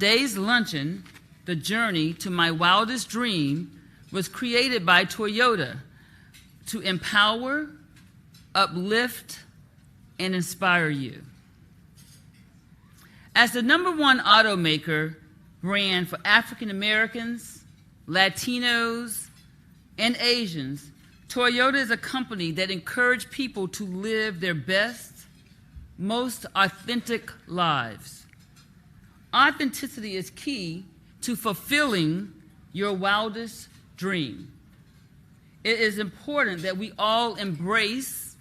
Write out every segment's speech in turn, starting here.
Today's luncheon, The Journey to My Wildest Dream, was created by Toyota to empower, uplift, and inspire you. As the #1 automaker brand for African Americans, Latinos, and Asians, Toyota is a company that encourages people to live their best, most authentic lives. Authenticity is key to fulfilling your wildest dream. It is important that we all embrace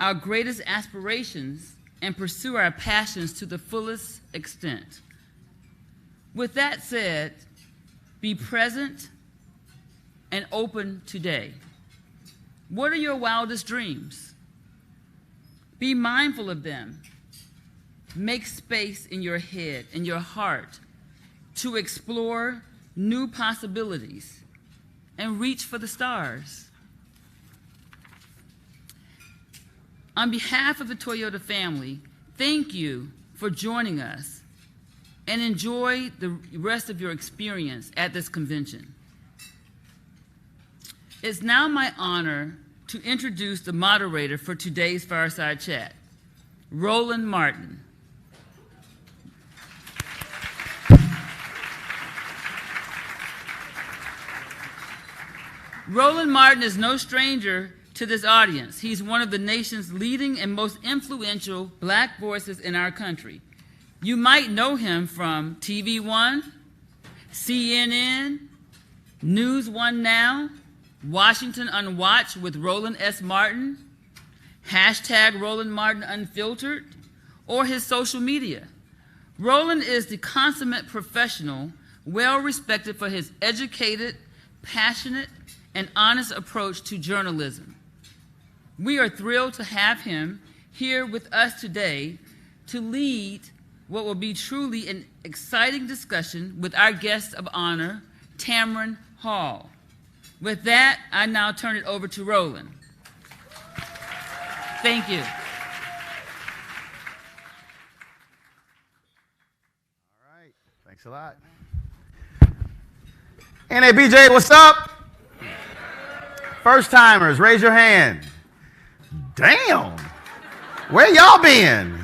our greatest aspirations and pursue our passions to the fullest extent. With that said, be present and open today. What are your wildest dreams? Be mindful of them. Make space in your head and your heart to explore new possibilities and reach for the stars. On behalf of the Toyota family, thank you for joining us and enjoy the rest of your experience at this convention. It's now my honor to introduce the moderator for today's Fireside Chat, Roland Martin. Roland Martin is no stranger to this audience. He's one of the nation's leading and most influential Black voices in our country. You might know him from TV One, CNN, News One Now, Washington Unwatched with Roland S. Martin, hashtag Roland Martin Unfiltered, or his social media. Roland is the consummate professional, well respected for his educated, passionate, and honest approach to journalism. We are thrilled to have him here with us today to lead what will be truly an exciting discussion with our guest of honor, Tamron Hall. With that, I now turn it over to Roland. Thank you. All right, thanks a lot. NABJ, what's up? First timers, raise your hand. Damn, where y'all been?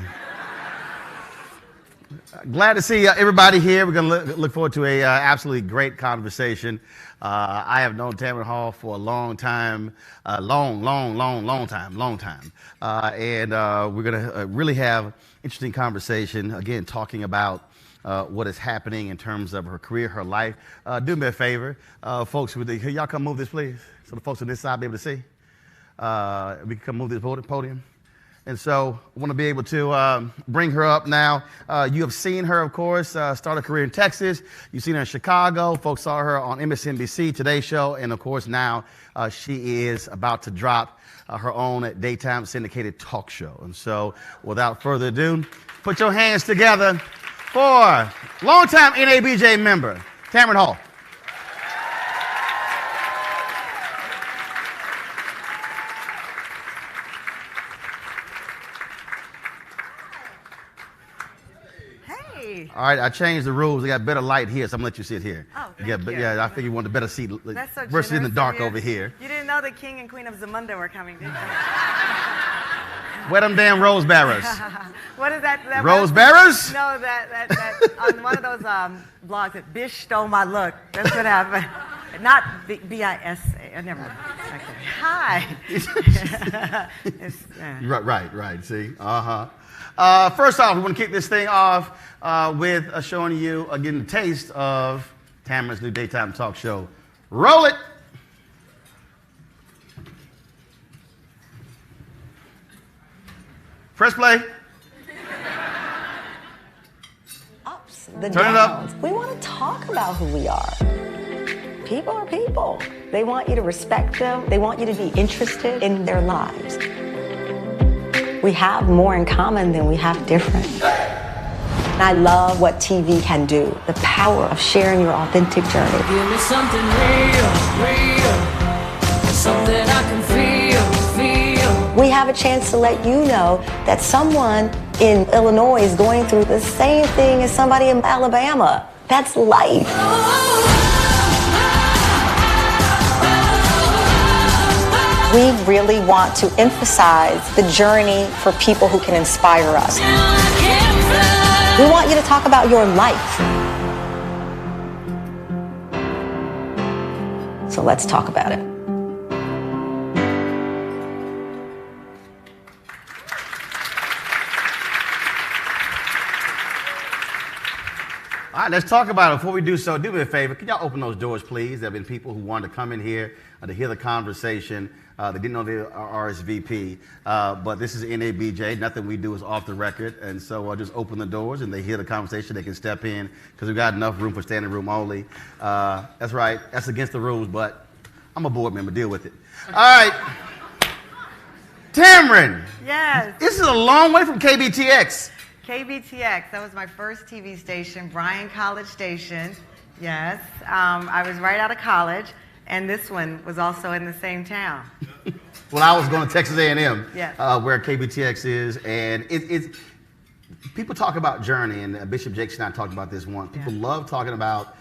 Glad to see everybody here. We're gonna look forward to a absolutely great conversation. I have known Tamron Hall for a long time, long time. And we're gonna really have interesting conversation, again, talking about what is happening in terms of her career, her life. Do me a favor, folks, could y'all come move this, please? So the folks on this side be able to see. We can come move this podium. And so I want to be able to bring her up now. You have seen her, of course, start a career in Texas. You've seen her in Chicago. Folks saw her on MSNBC, Today Show. And, of course, now she is about to drop her own daytime syndicated talk show. And so without further ado, put your hands together for longtime NABJ member, Tamron Hall. All right, I changed the rules. I got better light here, so I'm going to let you sit here. Oh, thank you. Yeah, I figured you wanted a better seat That's so versus in the dark you. over here. You didn't know the king and queen of Zamunda were coming, did you? Where them damn rose bearers? What is that rose bearers? No, that on one of those blogs that Bish stole my look. That's what happened. Not B-I-S-A. Never mind. Okay. Hi. Right. See? First off, we want to kick this thing off with showing you, again, the taste of Tamron's new daytime talk show. Roll it! Press play. Ups, the Turn downs. it up. We want to talk about who we are. People are people. They want you to respect them. They want you to be interested in their lives. We have more in common than we have different. And I love what TV can do, the power of sharing your authentic journey. Give me something real, something I can feel. We have a chance to let you know that someone in Illinois is going through the same thing as somebody in Alabama. That's life. We really want to emphasize the journey for people who can inspire us. We want you to talk about your life. So let's talk about it. All right, let's talk about it. Before we do so, do me a favor. Can y'all open those doors, please? There have been people who wanted to come in here to hear the conversation. They didn't know they were RSVP, but this is NABJ. Nothing we do is off the record. And so I'll just open the doors and they hear the conversation. They can step in because we've got enough room for standing room only. That's right. That's against the rules, but I'm a board member. Deal with it. All right. Tamron. Yes. This is a long way from KBTX. KBTX, that was my first TV station, Bryan College Station. Yes, I was right out of college, and this one was also in the same town. Well, I was going to Texas A&M, yes. Where KBTX is, and it's people talk about journey, and Bishop Jakes and I talked about this once. People love talking about,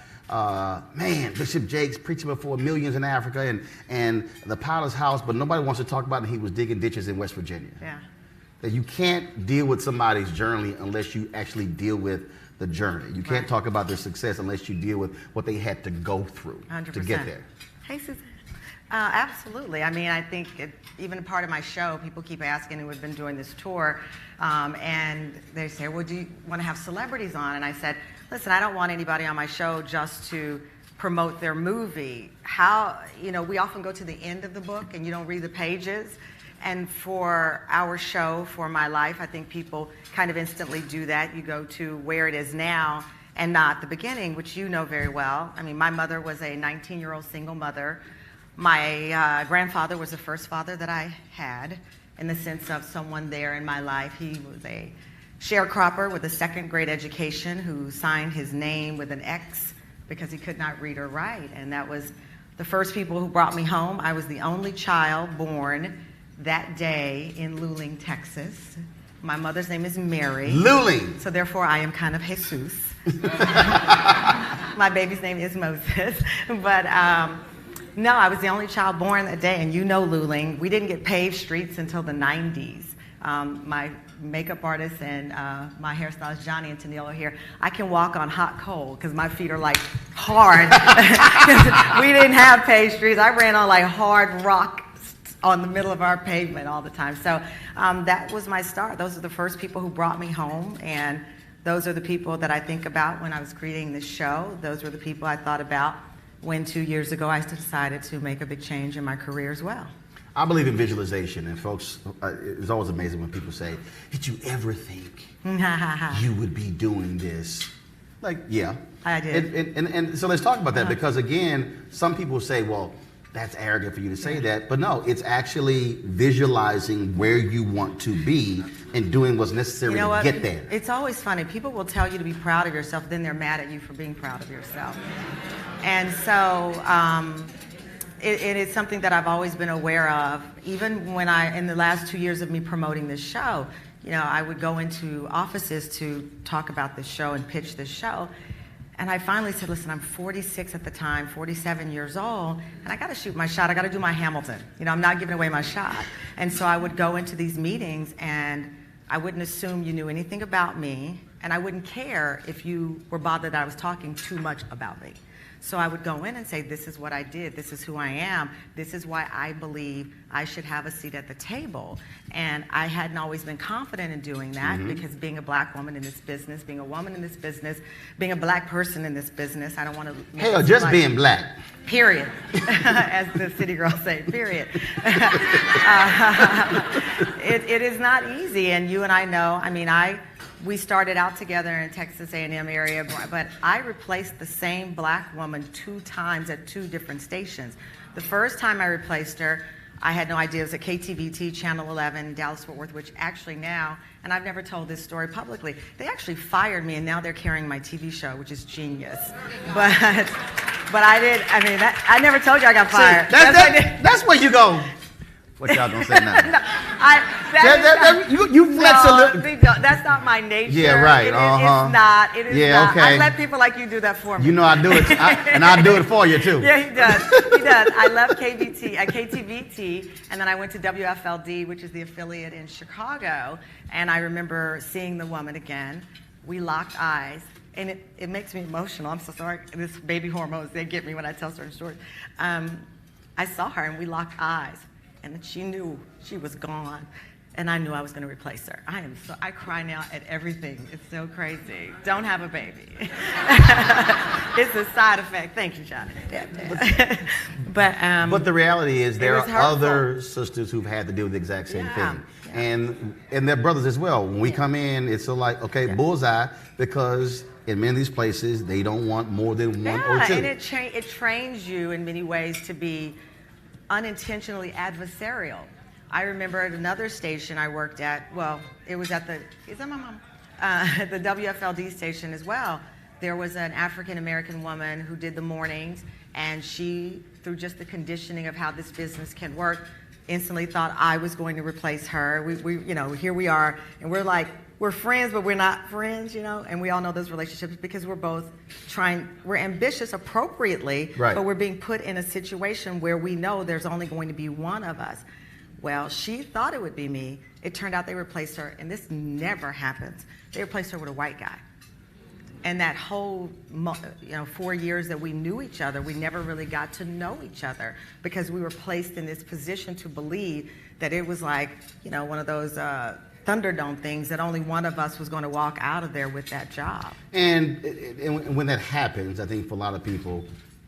man, Bishop Jakes preaching before millions in Africa and the Potter's house, but nobody wants to talk about it. He was digging ditches in West Virginia. Yeah. That you can't deal with somebody's journey unless you actually deal with the journey. You can't talk about their success unless you deal with what they had to go through 100%. to get there. Hey, Susan. Absolutely. I mean, I think even a part of my show, people keep asking who have been doing this tour, and they say, well, do you want to have celebrities on? And I said, listen, I don't want anybody on my show just to promote their movie. We often go to the end of the book and you don't read the pages. And for our show, for my life, I think people kind of instantly do that. You go to where it is now and not the beginning, which you know very well. I mean, my mother was a 19-year-old single mother. My grandfather was the first father that I had, in the sense of someone there in my life. He was a sharecropper with a second-grade education who signed his name with an X because he could not read or write. And that was the first people who brought me home. I was the only child born that day in Luling, Texas. My mother's name is Mary. Luling. So therefore, I am kind of Jesus. My baby's name is Moses. But no, I was the only child born that day. And you know Luling. We didn't get paved streets until the 90s. My makeup artist and my hairstylist, Johnny and Tennille, are here. I can walk on hot coal because my feet are like hard. We didn't have paved streets. I ran on like hard rock on the middle of our pavement all the time. So that was my start. Those are the first people who brought me home, and those are the people that I think about when I was creating this show. Those were the people I thought about when 2 years ago I decided to make a big change in my career as well. I believe in visualization, and folks, it's always amazing when people say, did you ever think you would be doing this? Like, yeah. I did. And so let's talk about that, because again, some people say, well, that's arrogant for you to say that, but no, it's actually visualizing where you want to be and doing what's necessary to get there. It's always funny. People will tell you to be proud of yourself, then they're mad at you for being proud of yourself. And so it is something that I've always been aware of. Even when in the last 2 years of me promoting this show, I would go into offices to talk about this show and pitch this show. And I finally said, listen, I'm 46 at the time, 47 years old, and I got to shoot my shot. I got to do my Hamilton. I'm not giving away my shot. And so I would go into these meetings, and I wouldn't assume you knew anything about me, and I wouldn't care if you were bothered that I was talking too much about me. So I would go in and say, this is what I did, this is who I am, this is why I believe I should have a seat at the table. And I hadn't always been confident in doing that, because being a black woman in this business, being a woman in this business, being a black person in this business, I don't want to... Hell, just being black. Period. As the city girls say, period. It is not easy, and you and I know, we started out together in Texas A&M area, but I replaced the same black woman 2 times at 2 different stations. The first time I replaced her, I had no idea. It was at KTVT, Channel 11, Dallas-Fort Worth, which actually now, and I've never told this story publicly, they actually fired me, and now they're carrying my TV show, which is genius. But I never told you I got fired. See, that's where you go. What y'all gonna say now? You flex a little. That's not my nature. Yeah, right. It's not. It is not. Okay. I let people like you do that for me. You know I do it, and I do it for you too. Yeah, he does. He does. I left KTVT, and then I went to WFLD, which is the affiliate in Chicago. And I remember seeing the woman again. We locked eyes, and it makes me emotional. I'm so sorry. This baby hormones, they get me when I tell certain stories. I saw her, and we locked eyes, and she knew she was gone. And I knew I was going to replace her. I cry now at everything. It's so crazy. Don't have a baby. It's a side effect. Thank you, John. But the reality is there are hurtful. other sisters who've had to do the exact same thing. Yeah. And their brothers as well. When we come in, it's like, okay, bullseye, because in many of these places, they don't want more than one or two. And it trains you in many ways to be unintentionally adversarial. I remember at another station I worked at, well, it was at the WFLD station as well. There was an African-American woman who did the mornings, and she, through just the conditioning of how this business can work, instantly thought I was going to replace her. We here we are, and we're friends, but we're not friends, and we all know those relationships because we're both we're ambitious appropriately, right. But we're being put in a situation where we know there's only going to be one of us. Well, she thought it would be me. It turned out they replaced her, and this never happens. They replaced her with a white guy. And that whole 4 years that we knew each other, we never really got to know each other because we were placed in this position to believe that it was like, one of those Thunderdome things that only one of us was going to walk out of there with that job. And when that happens, I think for a lot of people,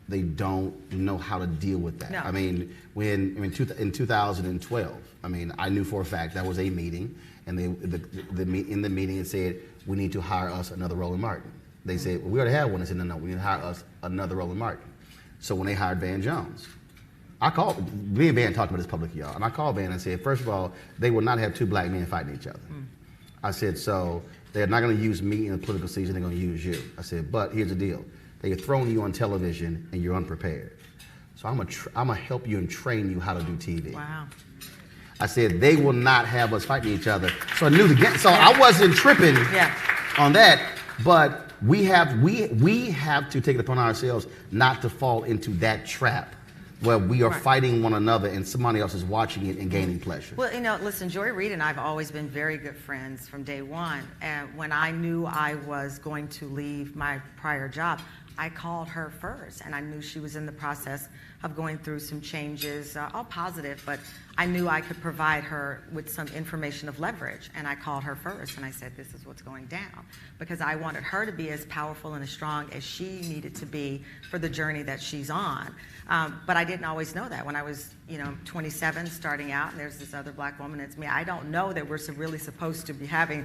they don't know how to deal with that. No. I mean, in 2012, I knew for a fact that was a meeting, and in the meeting it said, we need to hire us another Roland Martin. They said, well, we already have one. They said, no, we need to hire us another Roland Martin. So when they hired Van Jones, me and Van talked about this publicly, y'all, and I called Van and said, first of all, they will not have two black men fighting each other. I said, so they're not going to use me in the political season, they're going to use you. I said, but here's the deal. They're throwing you on television and you're unprepared. So I'm gonna help you and train you how to do TV. Wow. I said, they will not have us fighting each other. So I knew the game. So I wasn't tripping on that, but we have to take it upon ourselves not to fall into that trap where we are fighting one another and somebody else is watching it and gaining pleasure. Well, listen, Joy Reid and I have always been very good friends from day one. And when I knew I was going to leave my prior job, I called her first, and I knew she was in the process of going through some changes, all positive, but I knew I could provide her with some information of leverage, and I called her first, and I said, this is what's going down, because I wanted her to be as powerful and as strong as she needed to be for the journey that she's on. But I didn't always know that. When I was, 27, starting out, and there's this other black woman, it's me, I don't know that we're really supposed to be having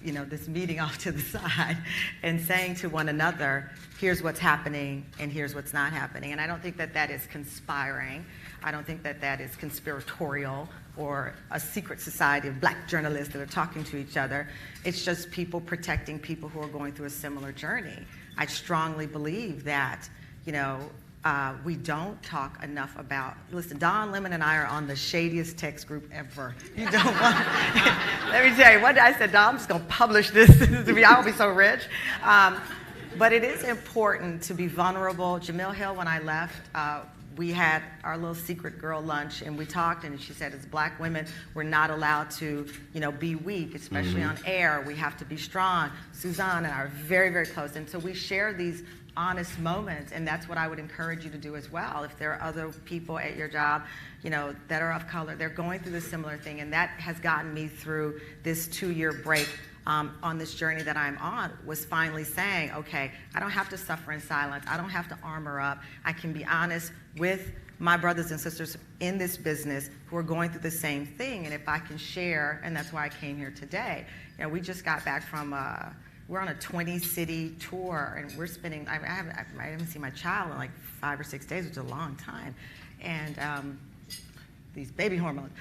this meeting off to the side and saying to one another, here's what's happening and here's what's not happening. And I don't think that that is conspiring. I don't think that that is conspiratorial or a secret society of black journalists that are talking to each other. It's just people protecting people who are going through a similar journey. I strongly believe that, we don't talk enough about, listen, Don Lemon and I are on the shadiest text group ever. You don't want, let me tell you, one day I said, Don, I'm just going to publish this to me, I'll be so rich. But it is important to be vulnerable. Jamil Hill, when I left, we had our little secret girl lunch, and we talked, and she said, as black women, we're not allowed to, be weak, especially on air. We have to be strong. Suzanne and I are very, very close, and so we share these honest moments, and that's what I would encourage you to do as well. If there are other people at your job, that are of color, they're going through this similar thing, and that has gotten me through this 2-year break on this journey that I'm on, was finally saying, okay, I don't have to suffer in silence. I don't have to armor up. I can be honest with my brothers and sisters in this business who are going through the same thing, and if I can share, and that's why I came here today. We just got back from we're on a 20-city tour, and we're spending, I haven't seen my child in like 5 or 6 days, which is a long time, and these baby hormones.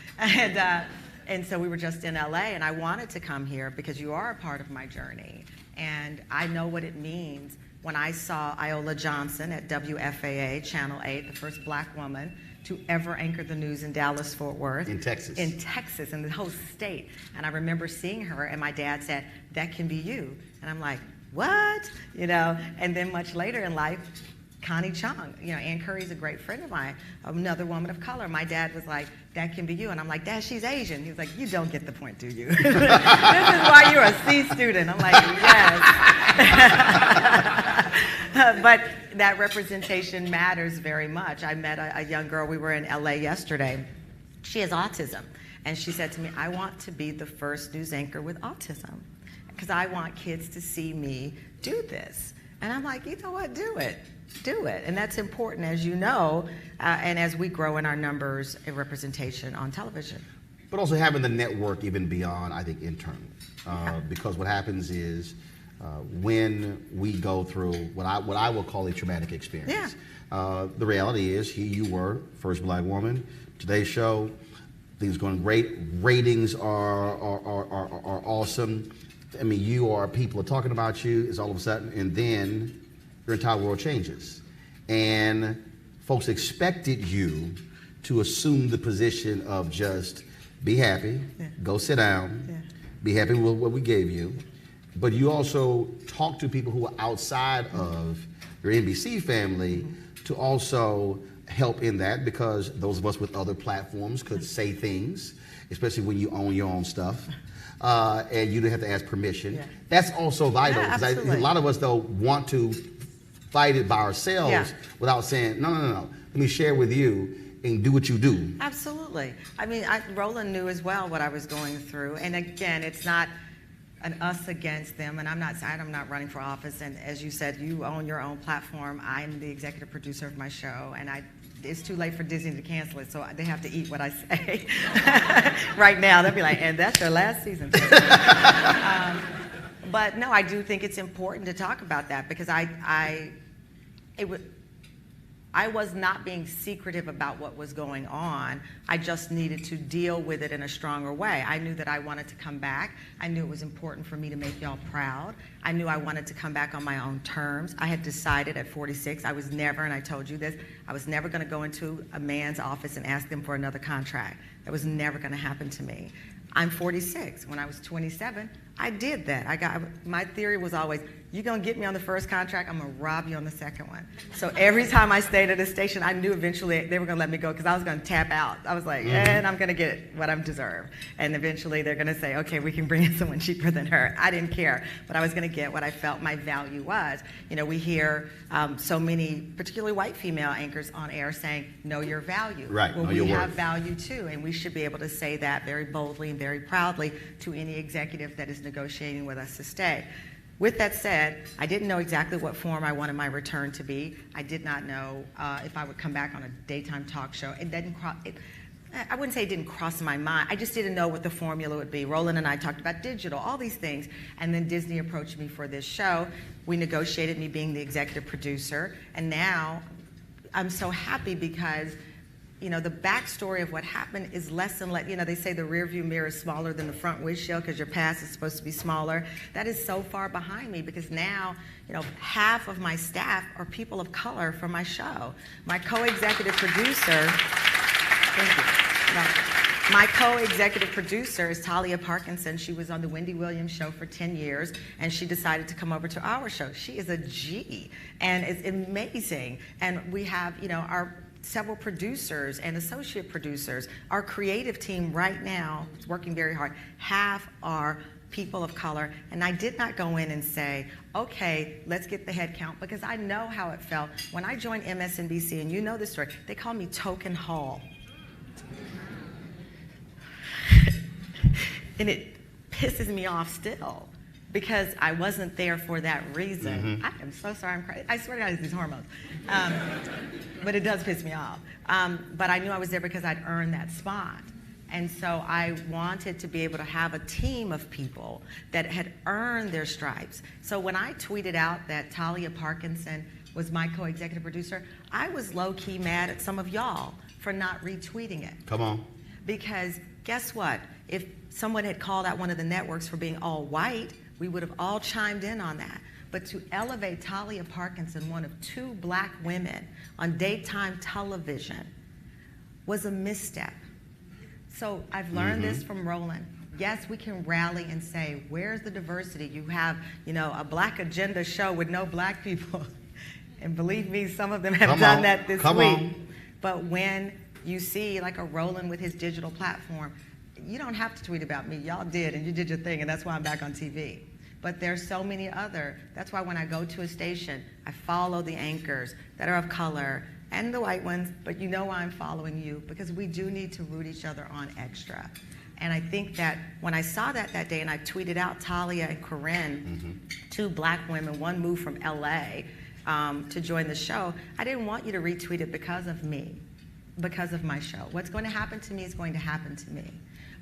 And so we were just in LA, and I wanted to come here because you are a part of my journey, and I know what it means when I saw Iola Johnson at WFAA, Channel 8, the first black woman to ever anchor the news in Dallas-Fort Worth. In Texas. In Texas, in the whole state. And I remember seeing her, and my dad said, "That can be you." And I'm like, what? You know, and then much later in life, Connie Chung, you know, Ann Curry's a great friend of mine, another woman of color. My dad was like, "That can be you." And I'm like, "Dad, she's Asian." He was like, "You don't get the point, do you?" "This is why you're a C student." I'm like, yes. But that representation matters very much. I met a young girl, we were in LA yesterday. She has autism. And she said to me, "I want to be the first news anchor with autism because I want kids to see me do this." And I'm like, you know what, do it. Do it. And that's important, as you know, and as we grow in our numbers and representation on television. But also having the network even beyond, I think, internally. Because what happens is when we go through what I will call a traumatic experience, the reality is here you were, first black woman, today's show, things going great, ratings are awesome. I mean, people are talking about you, it's all of a sudden, and then your entire world changes. And folks expected you to assume the position of just be happy, go sit down, be happy with what we gave you. But you also talk to people who are outside of your NBC family to also help in that, because those of us with other platforms could say things, especially when you own your own stuff. And you don't have to ask permission. That's also vital, because a lot of us, though, want to fight it by ourselves without saying, no, let me share with you and do what you do. Absolutely. I mean, Roland knew as well what I was going through. And again, it's not an us against them. And I'm not running for office. And as you said, you own your own platform. I'm the executive producer of my show. And it's too late for Disney to cancel it, so they have to eat what I say. Right now, they'll be like, and that's their last season. But no, I do think it's important to talk about that, because I was not being secretive about what was going on. I just needed to deal with it in a stronger way. I knew that I wanted to come back. I knew it was important for me to make y'all proud. I knew I wanted to come back on my own terms. I had decided at 46, I was never, and I told you this, I was never going to go into a man's office and ask them for another contract. That was never going to happen to me. I'm 46. When I was 27, I did that. My theory was always, you're going to get me on the first contract, I'm going to rob you on the second one. So every time I stayed at a station, I knew eventually they were going to let me go, because I was going to tap out. I was like, and I'm going to get what I deserve. And eventually they're going to say, okay, we can bring in someone cheaper than her. I didn't care, but I was going to get what I felt my value was. You know, we hear so many, particularly white female anchors on air saying, know your value. Right, well, know your we have worth. Value too, and we should be able to say that very boldly and very proudly to any executive that is negotiating with us to stay. With that said, I didn't know exactly what form I wanted my return to be. I did not know if I would come back on a daytime talk show. I wouldn't say it didn't cross my mind. I just didn't know what the formula would be. Roland and I talked about digital, all these things. And then Disney approached me for this show. We negotiated me being the executive producer. And now I'm so happy because, you know, the backstory of what happened is less and less. You know, they say the rearview mirror is smaller than the front windshield because your past is supposed to be smaller. That is so far behind me, because now, you know, half of my staff are people of color for my show. My co-executive producer, thank you. My co-executive producer is Talia Parkinson. She was on the Wendy Williams show for 10 years, and she decided to come over to our show. She is a G, and it's amazing. And we have, you know, our several producers and associate producers. Our creative team right now is working very hard. Half are people of color, and I did not go in and say, okay, let's get the head count, because I know how it felt. When I joined MSNBC, and you know this story, they called me Token Hall. And it pisses me off still, because I wasn't there for that reason. I am so sorry, I'm crying. I swear to God, it's these hormones. But it does piss me off. But I knew I was there because I'd earned that spot. And so I wanted to be able to have a team of people that had earned their stripes. So when I tweeted out that Talia Parkinson was my co-executive producer, I was low-key mad at some of y'all for not retweeting it. Come on. Because guess what? If someone had called out one of the networks for being all white, we would have all chimed in on that. But to elevate Talia Parkinson, one of two black women on daytime television, was a misstep. So I've learned this from Roland. Yes, we can rally and say, where's the diversity? You have, a black agenda show with no black people. And believe me, some of them have done that this week. But when you see like a Roland with his digital platform, you don't have to tweet about me. Y'all did, and you did your thing, and that's why I'm back on TV. But there's so many other. That's why when I go to a station, I follow the anchors that are of color and the white ones, but you know why I'm following you, because we do need to root each other on extra. And I think that when I saw that day, and I tweeted out Talia and Corinne, two black women, one moved from LA to join the show, I didn't want you to retweet it because of me, because of my show. What's going to happen to me is going to happen to me.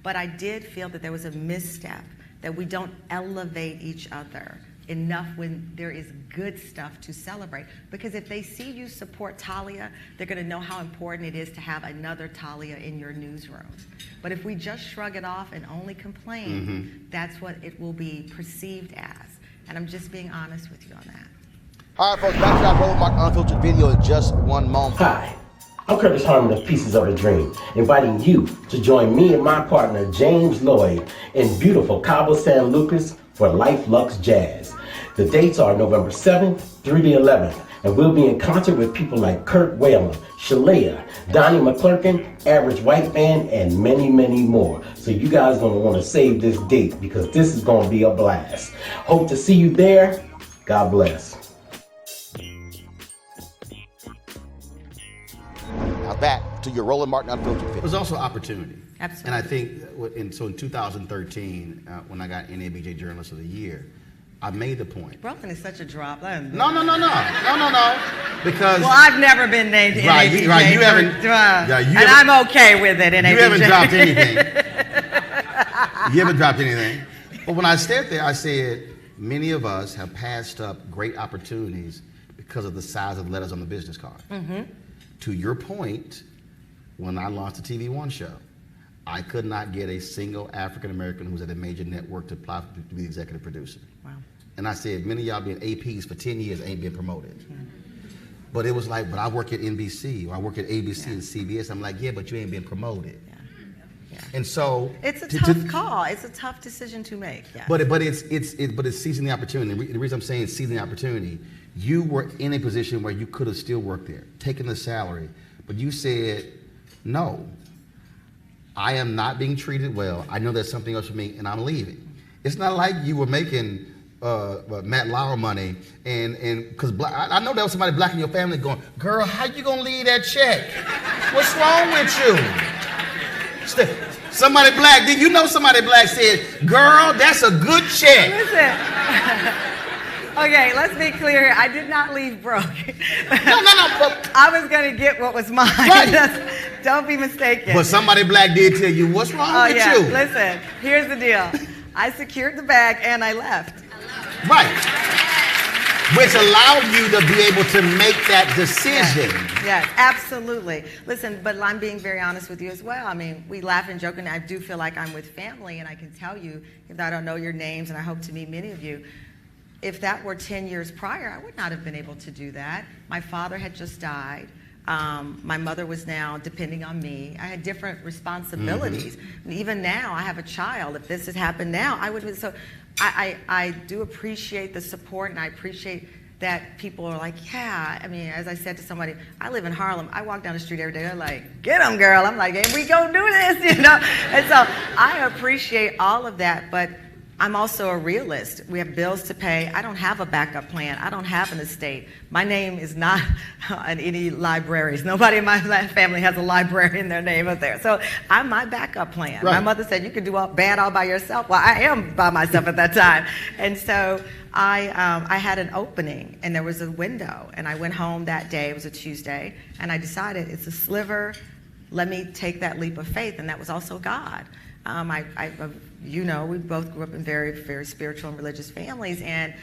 But I did feel that there was a misstep, that we don't elevate each other enough when there is good stuff to celebrate. Because if they see you support Talia, they're going to know how important it is to have another Talia in your newsrooms. But if we just shrug it off and only complain, that's what it will be perceived as. And I'm just being honest with you on that. All right, folks, back to our Roland Martin Unfiltered video in just one moment. Hi, I'm Curtis Harmon of Pieces of a Dream, inviting you to join me and my partner James Lloyd in beautiful Cabo San Lucas for Life Lux Jazz. The dates are November 7th through the 11th, and we'll be in concert with people like Kurt Whalen, Shalea, Donnie McClurkin, Average White Band, and many, many more. So you guys are going to want to save this date because this is going to be a blast. Hope to see you there. God bless. Now back to your Roland Martin Unfiltered video. There's also opportunity. Absolutely. And I think, in 2013, when I got NABJ Journalist of the Year, I made the point. Roland is such a drop. No. Because I've never been named NABJ. Right. You haven't. And I'm okay with it. NABJ. You haven't dropped anything. You haven't dropped anything. But when I stepped there, I said many of us have passed up great opportunities because of the size of the letters on the business card. To your point, when I launched the TV One show, I could not get a single African American who was at a major network to apply to be the executive producer. Wow. And I said, many of y'all been APs for 10 years ain't been promoted. But it was like, but I work at NBC or I work at ABC and CBS. I'm like, yeah, but you ain't been promoted. And so it's a tough call. It's a tough decision to make. Yeah. But it's seizing the opportunity. The reason I'm saying seizing the opportunity, you were in a position where you could have still worked there, taken the salary, but you said, no, I am not being treated well. I know there's something else for me, and I'm leaving. It's not like you were making Matt Lauer money, and because I know there was somebody black in your family going, girl, how you gonna leave that check? What's wrong with you? Somebody black, did you know somebody black said, girl, that's a good check. Listen. Okay, let's be clear here. I did not leave broke. No. But I was going to get what was mine. Right. Don't be mistaken. But somebody black did tell you, what's wrong with you? Listen, here's the deal. I secured the bag and I left. Right. Which allowed you to be able to make that decision. Yes, absolutely. Listen, but I'm being very honest with you as well. I mean, we laugh and joke, and I do feel like I'm with family, and I can tell you, if I don't know your names, and I hope to meet many of you, if that were 10 years prior, I would not have been able to do that. My father had just died. My mother was now depending on me. I had different responsibilities. Even now, I have a child. If this had happened now, I would have. So I do appreciate the support, and I appreciate that people are like, yeah. I mean, as I said to somebody, I live in Harlem. I walk down the street every day. They're like, get them, girl. I'm like, hey, we go do this, you know? And so I appreciate all of that, but I'm also a realist. We have bills to pay. I don't have a backup plan. I don't have an estate. My name is not in any libraries. Nobody in my family has a library in their name up there. So I'm my backup plan. Right. My mother said, you could do all bad all by yourself. Well, I am by myself at that time. And so I had an opening, and there was a window. And I went home that day. It was a Tuesday. And I decided it's a sliver. Let me take that leap of faith. And that was also God. You know, we both grew up in very, very spiritual and religious families, and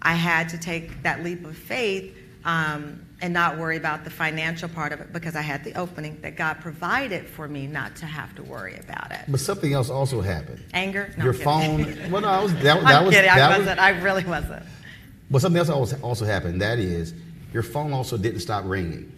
I had to take that leap of faith and not worry about the financial part of it because I had the opening that God provided for me not to have to worry about it. But something else also happened. Anger? No, Your I'm phone. Well, no, I'm kidding. I wasn't. I really wasn't. But something else also happened. That is, your phone also didn't stop ringing.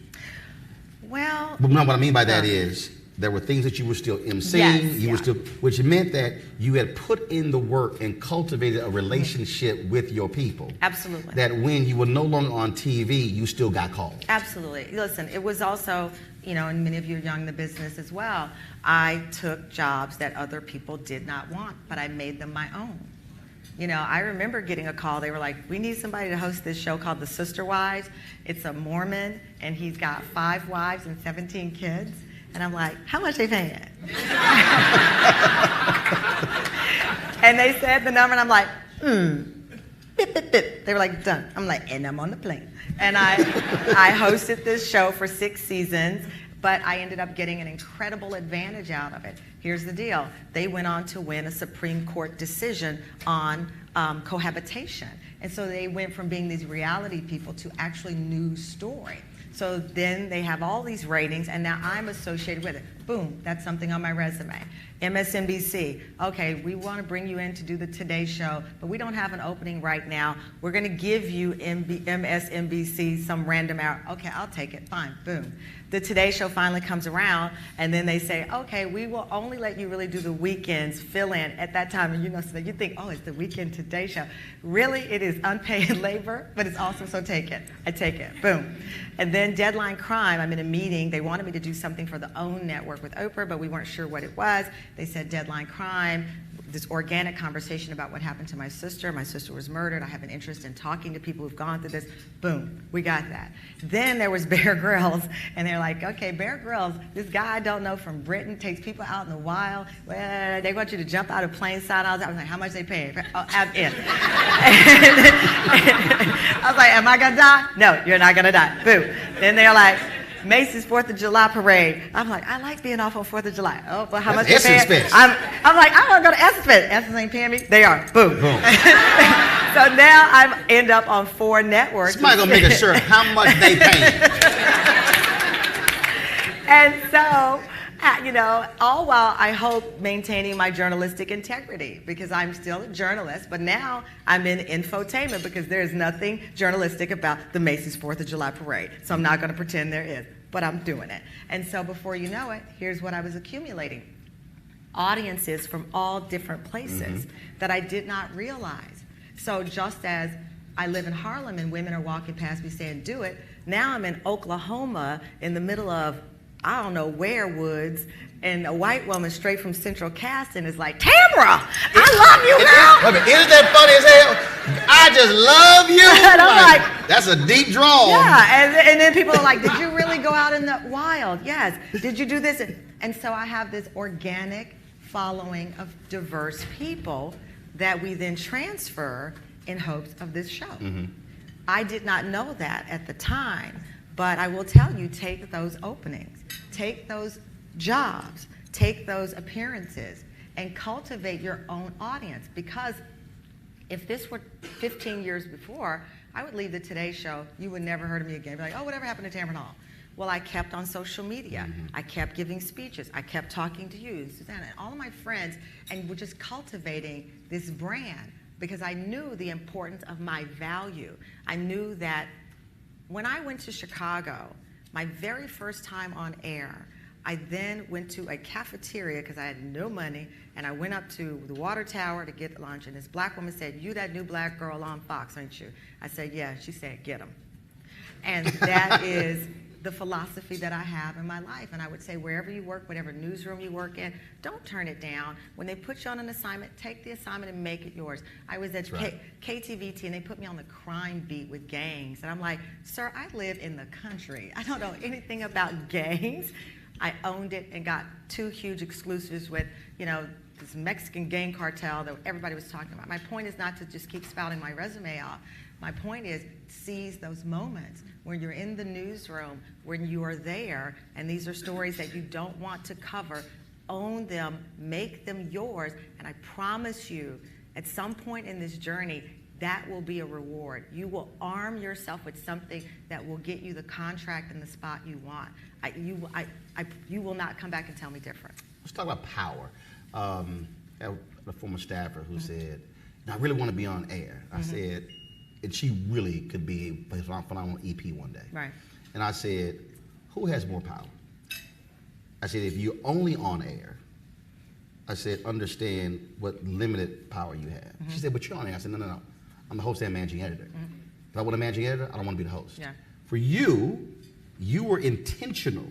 Well, But no, what I mean by that is there were things that you were still emceeing, Yes, you were yeah. still, which meant that you had put in the work and cultivated a relationship with your people. Absolutely. That when you were no longer on TV, you still got called. Absolutely. Listen, it was also, and many of you are young in the business as well, I took jobs that other people did not want, but I made them my own. I remember getting a call. They were like, we need somebody to host this show called The Sister Wives. It's a Mormon, and he's got 5 wives and 17 kids. And I'm like, how much they paying? And they said the number, and I'm like, bip, bip, bip. They were like, done. I'm like, and I'm on the plane. And I hosted this show for 6 seasons, but I ended up getting an incredible advantage out of it. Here's the deal. They went on to win a Supreme Court decision on cohabitation. And so they went from being these reality people to actually news story. So then they have all these ratings, and now I'm associated with it. Boom, that's something on my resume. MSNBC, okay, we want to bring you in to do the Today Show, but we don't have an opening right now. We're going to give you MSNBC some random hour. Okay, I'll take it, fine, boom. The Today Show finally comes around, and then they say, okay, we will only let you really do the weekends, fill in at that time. And so you think, oh, it's the Weekend Today Show. Really, it is unpaid labor, but it's awesome, so take it. I take it, boom. And then Deadline Crime, I'm in a meeting. They wanted me to do something for the OWN network with Oprah, but we weren't sure what it was. They said Deadline Crime, this organic conversation about what happened to my sister. My sister was murdered. I have an interest in talking to people who've gone through this. Boom, we got that. Then there was Bear Grylls, and they're like, okay, Bear Grylls, this guy I don't know from Britain takes people out in the wild. Well, they want you to jump out of plane side. I was like, how much they paying? Oh, I'm in. I was like, am I gonna die? No, you're not gonna die. Boom. Then they're like, Macy's 4th of July parade. I'm like, I like being off on 4th of July. Oh, but how much they paying? I'm like, I want to go to Essence Fest. Essence ain't paying me. They are. Boom. Boom. So now I end up on 4 networks. Somebody gonna make a shirt. How much they paying? And so, all while I hope maintaining my journalistic integrity, because I'm still a journalist, but now I'm in infotainment because there's nothing journalistic about the Macy's 4th of July parade. So I'm not going to pretend there is, but I'm doing it. And so before you know it, here's what I was accumulating. Audiences from all different places that I did not realize. So just as I live in Harlem and women are walking past me saying, do it, now I'm in Oklahoma in the middle of I don't know where woods, and a white woman straight from Central Casting is like, Tamra, I love you, girl. Isn't that funny as hell? I just love you. And I'm like, that's a deep draw. Yeah, and then people are like, did you really go out in the wild? Yes. Did you do this? And so I have this organic following of diverse people that we then transfer in hopes of this show. I did not know that at the time. But I will tell you, take those openings, take those jobs, take those appearances, and cultivate your own audience. Because if this were 15 years before, I would leave the Today Show. You would never heard of me again. Be like, oh, whatever happened to Tamron Hall? Well, I kept on social media. I kept giving speeches. I kept talking to you, Susanna, and all of my friends, and we're just cultivating this brand because I knew the importance of my value. I knew that when I went to Chicago, my very first time on air, I then went to a cafeteria because I had no money, and I went up to the water tower to get lunch, and this black woman said, you that new black girl on Fox, aren't you? I said, yeah. She said, get him. And that is the philosophy that I have in my life. And I would say, wherever you work, whatever newsroom you work in, don't turn it down. When they put you on an assignment, take the assignment and make it yours. I was at KTVT, and they put me on the crime beat with gangs. And I'm like, sir, I live in the country. I don't know anything about gangs. I owned it and got 2 huge exclusives with, this Mexican gang cartel that everybody was talking about. My point is not to just keep spouting my resume off. My point is seize those moments when you're in the newsroom, when you are there, and these are stories that you don't want to cover. Own them, make them yours, and I promise you, at some point in this journey, that will be a reward. You will arm yourself with something that will get you the contract and the spot you want. You will not come back and tell me different. Let's talk about power. I had a former staffer who said, I really want to be on air. I said, and she really could be a phenomenal EP one day. Right. And I said, who has more power? I said, if you're only on air, I said, understand what limited power you have. She said, but you're on air. I said, no. I'm the host and managing editor. If I want a managing editor, I don't want to be the host. Yeah. For you, you were intentional.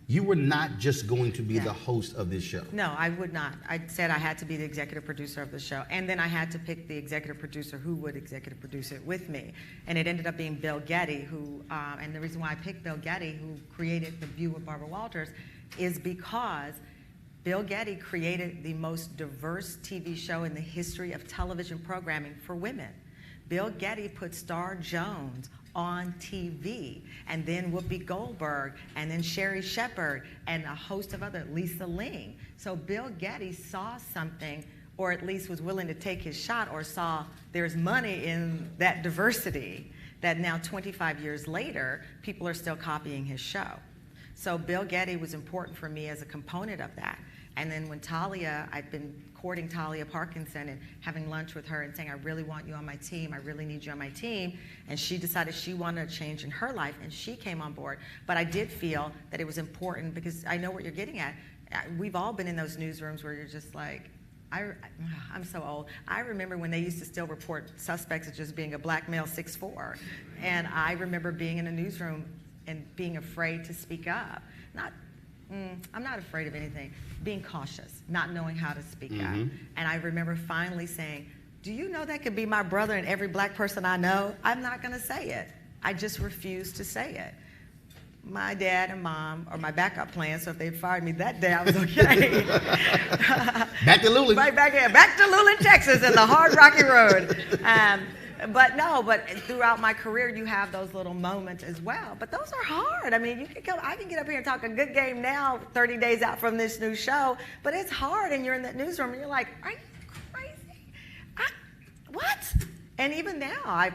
You were not just going to be the host of this show. No, I would not. I said I had to be the executive producer of the show. And then I had to pick the executive producer who would executive produce it with me. And it ended up being Bill Getty, who, and the reason why I picked Bill Getty, who created The View with Barbara Walters, is because Bill Getty created the most diverse TV show in the history of television programming for women. Bill Getty put Star Jones on TV, and then Whoopi Goldberg, and then Sherry Shepherd, and a host of other, Lisa Ling. So Bill Getty saw something, or at least was willing to take his shot, or saw there's money in that diversity, that now 25 years later, people are still copying his show. So Bill Getty was important for me as a component of that. And then when Talia, I'd been courting Talia Parkinson and having lunch with her and saying, I really want you on my team, I really need you on my team. And she decided she wanted a change in her life, and she came on board. But I did feel that it was important, because I know what you're getting at. We've all been in those newsrooms where you're just like, I'm so old. I remember when they used to still report suspects as just being a black male 6'4". And I remember being in a newsroom and being afraid to speak up. I'm not afraid of anything. Being cautious, not knowing how to speak up. And I remember finally saying, do you know that could be my brother and every black person I know? I'm not going to say it. I just refuse to say it. My dad and mom are my backup plan, so if they fired me that day, I was okay. Back to Luling. Right back to Luling, Texas, and the hard, rocky road. But throughout my career, you have those little moments as well. But those are hard. I mean, I can get up here and talk a good game now, 30 days out from this new show, but it's hard, and you're in that newsroom, and you're like, are you crazy? What? And even now,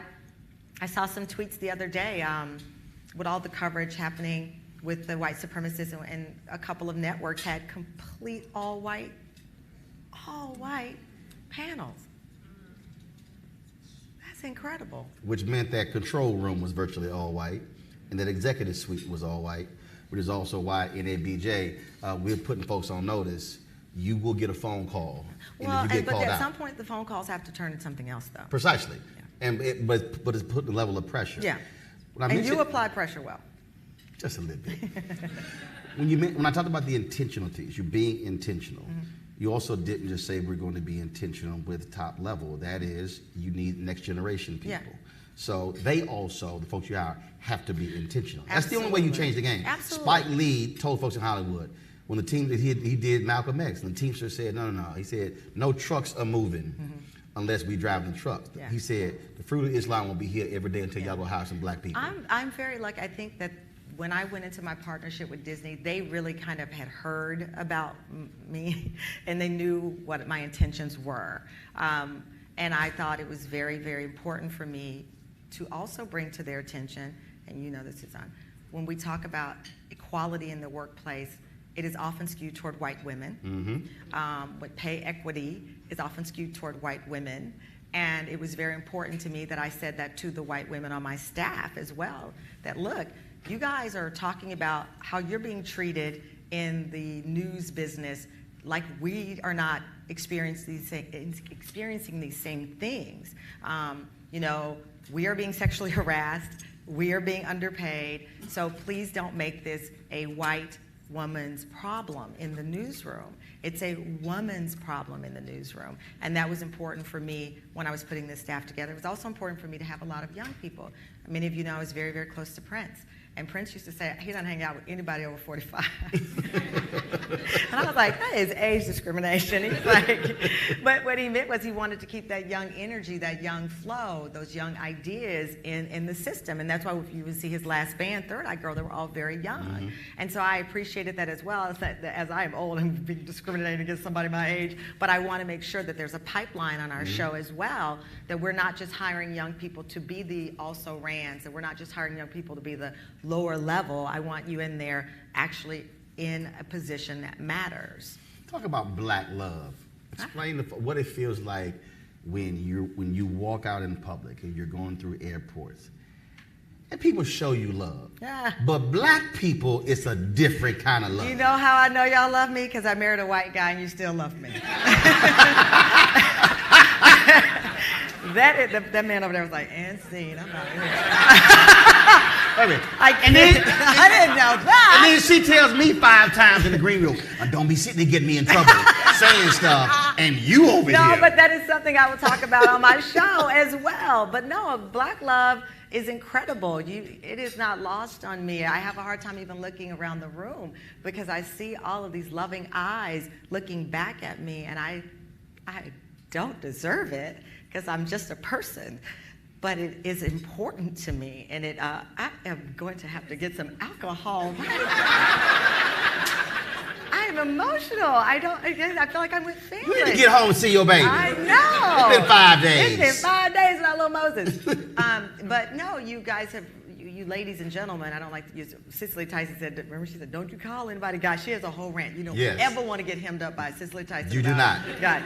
I saw some tweets the other day with all the coverage happening with the white supremacists, and a couple of networks had complete all-white panels. Incredible. Which meant that control room was virtually all white, and that executive suite was all white, which is also why in ABJ, we're putting folks on notice. You will get a phone call, and if you get called out. At some point, the phone calls have to turn into something else, though. Precisely. Yeah. But it's putting a level of pressure. Yeah. And you apply pressure well. Just a little bit. When I talked about the intentionalities, you're being intentional. You also didn't just say we're going to be intentional with top level. That is, you need next generation people. Yeah. So they also, the folks you hire, have to be intentional. That's the only way you change the game. Absolutely. Spike Lee told folks in Hollywood, when the team, he did Malcolm X, and the Teamster said, no. He said, no trucks are moving unless we drive the trucks. Yeah. He said, the fruit of Islam will be here every day until y'all go hire some black people. I'm very lucky. I think that when I went into my partnership with Disney, they really kind of had heard about me, and they knew what my intentions were. And I thought it was very, very important for me to also bring to their attention, and you know this is on, when we talk about equality in the workplace, it is often skewed toward white women. With pay equity is often skewed toward white women. And it was very important to me that I said that to the white women on my staff as well, that look, you guys are talking about how you're being treated in the news business like we are not experiencing these same things. We are being sexually harassed, we are being underpaid, so please don't make this a white woman's problem in the newsroom. It's a woman's problem in the newsroom. And that was important for me when I was putting this staff together. It was also important for me to have a lot of young people. Many of you know I was very, very close to Prince. And Prince used to say he doesn't hang out with anybody over 45. And I was like, that is age discrimination. He's like, but what he meant was he wanted to keep that young energy, that young flow, those young ideas in the system. And that's why if you would see his last band, Third Eye Girl, they were all very young. And so I appreciated that as well, as I am old and being discriminated against somebody my age, but I want to make sure that there's a pipeline on our show as well, that we're not just hiring young people to be the also-rans, that we're not just hiring young people to be the lower level. I want you in there actually in a position that matters. Talk about black love. Explain what it feels like when you walk out in public and you're going through airports and people show you love. Yeah. But black people, it's a different kind of love. You know how I know y'all love me? Because I married a white guy and you still love me. That man over there was like, and scene, I'm not here. I didn't know that. And then she tells me 5 times in the green room, don't be sitting there getting me in trouble, saying stuff, and you over here. No, but that is something I will talk about on my show as well. But no, black love is incredible. It is not lost on me. I have a hard time even looking around the room because I see all of these loving eyes looking back at me, and I don't deserve it because I'm just a person. But it is important to me, and I am going to have to get some alcohol. I am emotional. I feel like I'm with family. You need to get home and see your baby. I know. It's been 5 days. It's been 5 days without little Moses. But no, you guys have, you ladies and gentlemen, I don't like to use, Cicely Tyson said, remember she said, don't you call anybody God. She has a whole rant. You don't ever want to get hemmed up by Cicely Tyson. You do not. God.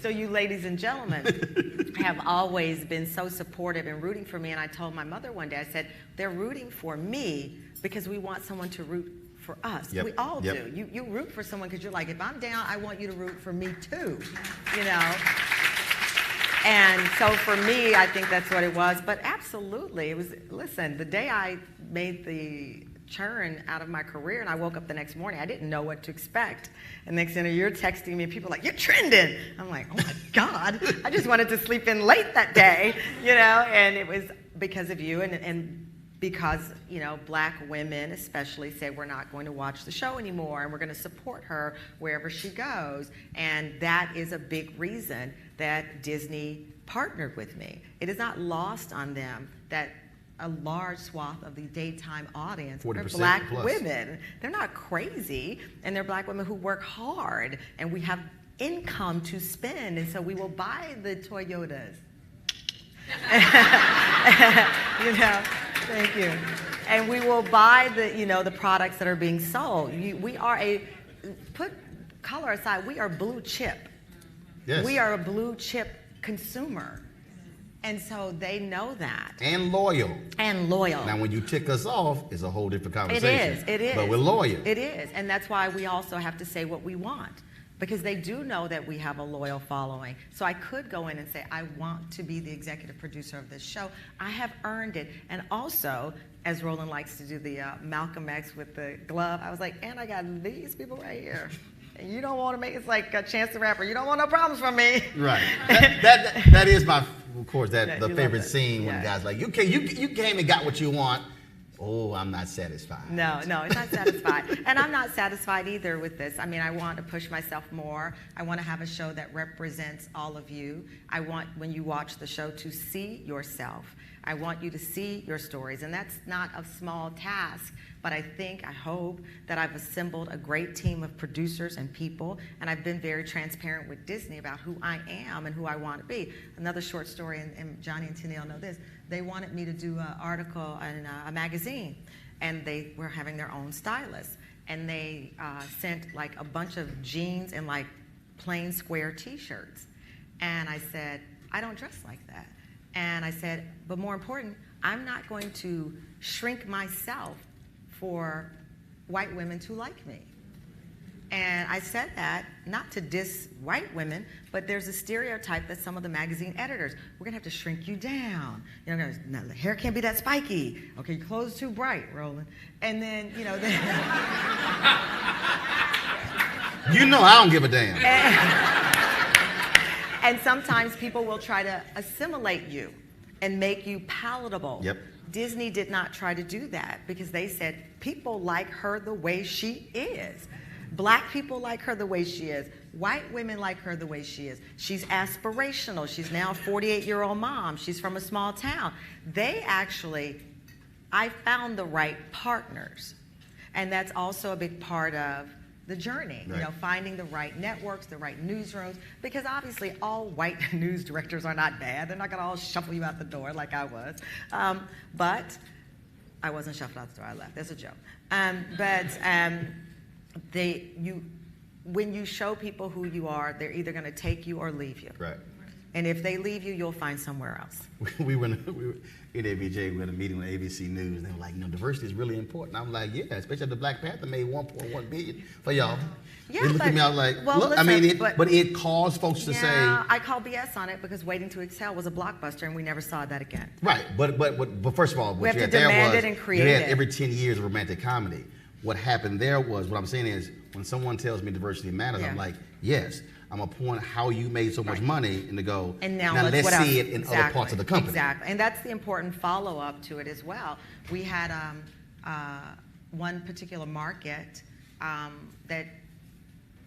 So you ladies and gentlemen have always been so supportive and rooting for me. And I told my mother one day, I said, they're rooting for me because we want someone to root for us. Yep. We all do. You root for someone because you're like, if I'm down, I want you to root for me too, you know? And so for me, I think that's what it was. But absolutely, it was, listen, the day I made the churn out of my career and I woke up the next morning, I didn't know what to expect. And next thing you're texting me and people are like, you're trending. I'm like, oh my God, I just wanted to sleep in late that day, you know? And it was because of you and because, you know, black women especially say we're not going to watch the show anymore and we're going to support her wherever she goes. And that is a big reason that Disney partnered with me. It is not lost on them that a large swath of the daytime audience are black women. They're not crazy, and they're black women who work hard, and we have income to spend, and so we will buy the Toyotas. You know, thank you. And we will buy the, you know, the products that are being sold. We are put color aside, we are blue chip. Yes. We are a blue chip consumer. And so they know that. And loyal. And loyal. Now, when you tick us off, it's a whole different conversation. It is. But we're loyal. It is. And that's why we also have to say what we want. Because they do know that we have a loyal following. So I could go in and say, I want to be the executive producer of this show. I have earned it. And also, as Roland likes to do the Malcolm X with the glove, I was like, and I got these people right here. And you don't want to make, it's like a Chance the Rapper. You don't want no problems from me. Right. That is my, of course, the favorite scene when the guy's like, you came and got what you want. Oh, I'm not satisfied. No, it's not satisfied. And I'm not satisfied either with this. I mean, I want to push myself more. I want to have a show that represents all of you. I want, when you watch the show, to see yourself. I want you to see your stories. And that's not a small task. But I hope that I've assembled a great team of producers and people, and I've been very transparent with Disney about who I am and who I want to be. Another short story, and Johnny and Tennille know this, they wanted me to do an article in a magazine, and they were having their own stylist. And they sent like a bunch of jeans and like plain square t-shirts. And I said, I don't dress like that. And I said, but more important, I'm not going to shrink myself for white women to like me. And I said that not to diss white women, but there's a stereotype that some of the magazine editors, we're gonna have to shrink you down. You know, no, the hair can't be that spiky. Okay, your clothes too bright, Roland. And then, you know, you know I don't give a damn. And sometimes people will try to assimilate you and make you palatable. Yep. Disney did not try to do that because they said people like her the way she is. Black people like her the way she is. White women like her the way she is. She's aspirational. She's now a 48-year-old mom. She's from a small town. I found the right partners. And that's also a big part of the journey, right. You know, finding the right networks, the right newsrooms, because obviously all white news directors are not bad. They're not going to all shuffle you out the door like I was. But I wasn't shuffled out the door. I left. That's a joke. When you show people who you are, they're either going to take you or leave you. Right. And if they leave you, you'll find somewhere else. we were in ABJ, we had a meeting with ABC News, and they were like, diversity is really important. I'm like, yeah, especially the Black Panther made $1.1 billion for y'all. Yeah, they looked at me, I was like, well, look, listen, but it caused folks to say. I call BS on it because Waiting to Exhale was a blockbuster, and we never saw that again. Right, but first of all, we have to demand it and create it. You had every 10 years of romantic comedy. What happened there was, what I'm saying is, when someone tells me diversity matters, I'm like, yes. I'm going to point how you made so much money and to go, and now let's what see else? it in other parts of the company. Exactly, and that's the important follow-up to it as well. We had one particular market that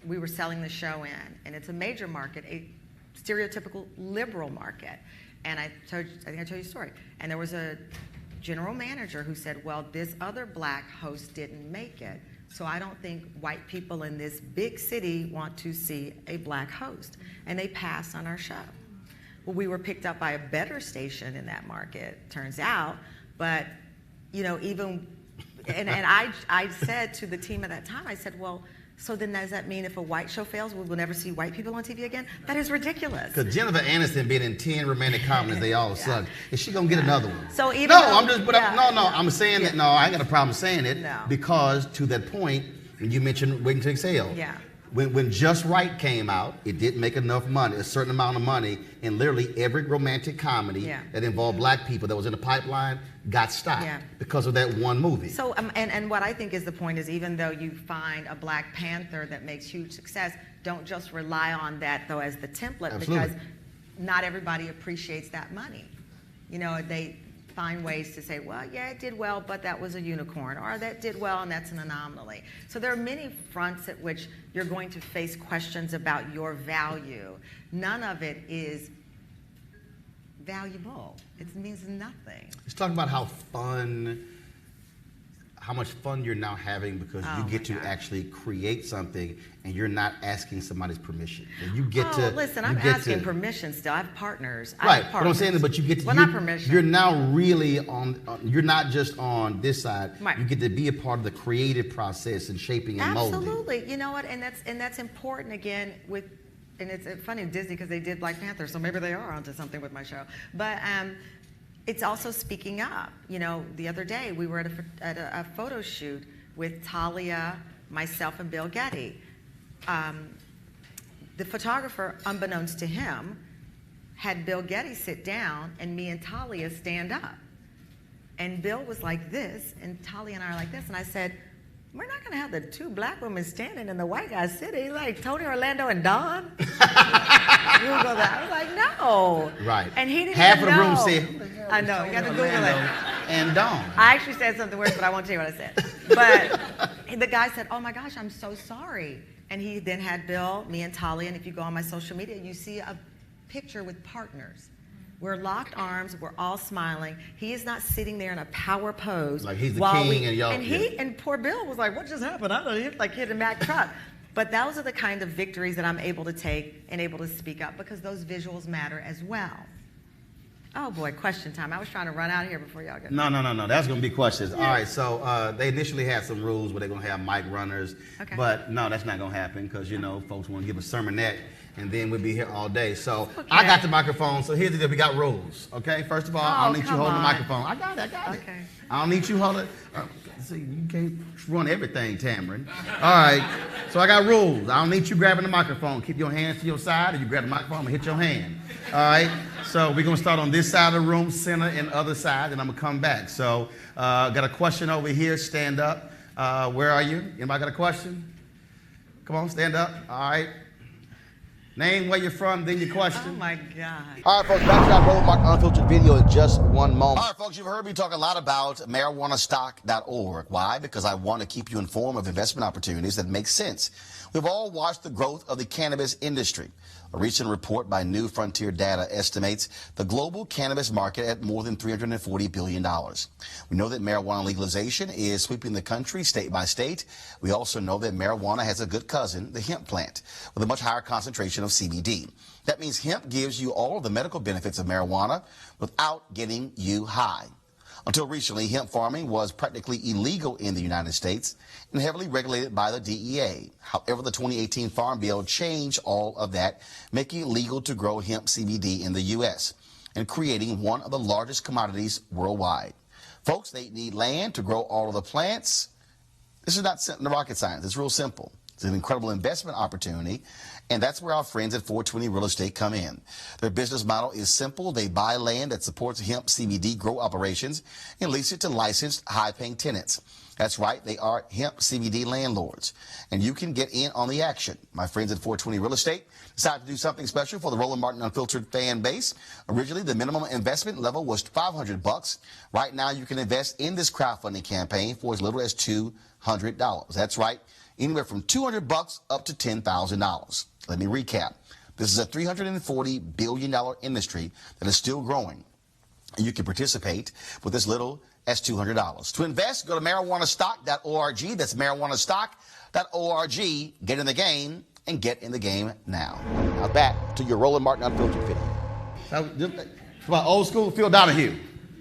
we were selling the show in, and it's a major market, a stereotypical liberal market. And I think I told you a story. And there was a general manager who said, well, this other black host didn't make it, so I don't think white people in this big city want to see a black host. And they passed on our show. Well, we were picked up by a better station in that market, turns out. But, even, and I said to the team at that time, I said, well, so then does that mean if a white show fails, we will never see white people on TV again? That is ridiculous. Because Jennifer Aniston been in 10 romantic comedies, they all suck. Is she going to get another one? So even I'm saying that, I ain't got a problem saying it. No. Because to that point, you mentioned Waiting to Exhale. Yeah. When Just Right came out, it didn't make enough money, a certain amount of money, and literally every romantic comedy that involved black people that was in the pipeline got stopped because of that one movie. So, and what I think is the point is, even though you find a Black Panther that makes huge success, don't just rely on that, though, as the template, because not everybody appreciates that money. They find ways to say, well, yeah, it did well, but that was a unicorn, or that did well, and that's an anomaly. So there are many fronts at which you're going to face questions about your value. None of it is valuable. It means nothing. Let's talk about how much fun you're now having because you get to actually create something and you're not asking somebody's permission. And you get to listen, I'm asking permission still. I have partners. Right, but I'm saying that, but you get to, not permission. You're now really you're not just on this side. Right. You get to be a part of the creative process and shaping and molding. Absolutely. You know what? And that's important again with, and it's funny, Disney, because they did Black Panther, so maybe they are onto something with my show. But it's also speaking up. The other day we were at a photo shoot with Talia, myself, and Bill Getty. The photographer, unbeknownst to him, had Bill Getty sit down and me and Talia stand up. And Bill was like this, and Talia and I are like this, and I said, we're not going to have the two black women standing and the white guy sitting like Tony, Orlando, and Don. You go there. I was like, no. Right. And he didn't Half even of the know. room said, I know. You got to Google it. And Don. I actually said something worse, but I won't tell you what I said. But the guy said, oh my gosh, I'm so sorry. And he then had Bill, me, and Talia, and if you go on my social media, you see a picture with partners. We're locked arms. We're all smiling. He is not sitting there in a power pose. Like he's the king and y'all. And poor Bill was like, what just happened? I don't know. He like hit a Mack truck. But those are the kind of victories that I'm able to take and able to speak up because those visuals matter as well. Oh boy, question time. I was trying to run out here before y'all get. No. That's going to be questions. Yeah. All right, so they initially had some rules where they're going to have mic runners. Okay. But no, that's not going to happen because, folks want to give a sermonette and then we'll be here all day. So I got the microphone, so here's the deal. We got rules, okay? First of all, I don't need you holding the microphone. I got it. Okay. I don't need you holding see, you can't run everything, Tamron. All right, so I got rules. I don't need you grabbing the microphone. Keep your hands to your side, or you grab the microphone and hit your hand. All right, so we're going to start on this side of the room, center, and other side, and I'm going to come back. So got a question over here. Stand up. Where are you? Anybody got a question? Come on, stand up. All right. Name, where you're from, then your question. Oh, my God. All right, folks, back to our Roland Martin Unfiltered video in just one moment. All right, folks, you've heard me talk a lot about marijuanastock.org. Why? Because I want to keep you informed of investment opportunities that make sense. We've all watched the growth of the cannabis industry. A recent report by New Frontier Data estimates the global cannabis market at more than $340 billion. We know that marijuana legalization is sweeping the country state by state. We also know that marijuana has a good cousin, the hemp plant, with a much higher concentration of CBD. That means hemp gives you all of the medical benefits of marijuana without getting you high. Until recently, hemp farming was practically illegal in the United States and heavily regulated by the DEA. However, the 2018 Farm Bill changed all of that, making it legal to grow hemp CBD in the U.S. and creating one of the largest commodities worldwide. Folks, they need land to grow all of the plants. This is not rocket science. It's real simple. It's an incredible investment opportunity, and that's where our friends at 420 Real Estate come in. Their business model is simple. They buy land that supports hemp CBD grow operations and lease it to licensed, high-paying tenants. That's right, they are hemp CBD landlords, and you can get in on the action. My friends at 420 Real Estate decided to do something special for the Roland Martin Unfiltered fan base. Originally, the minimum investment level was $500. Right now, you can invest in this crowdfunding campaign for as little as $200. That's right, anywhere from $200 up to $10,000. Let me recap. This is a $340 billion industry that is still growing. And you can participate with as little as $200. To invest, go to marijuanastock.org. That's marijuanastock.org. Get in the game and get in the game now. Now back to your Roland Martin Unfiltered video. Come on, old school Phil Donahue.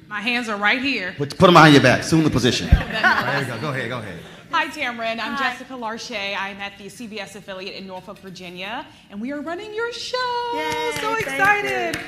My hands are right here. Put them behind your back. Assume the position. There you go. Go ahead. Hi, Tamron. I'm Jessica Larche. I'm at the CBS affiliate in Norfolk, Virginia, and we are running your show. Yay, so excited.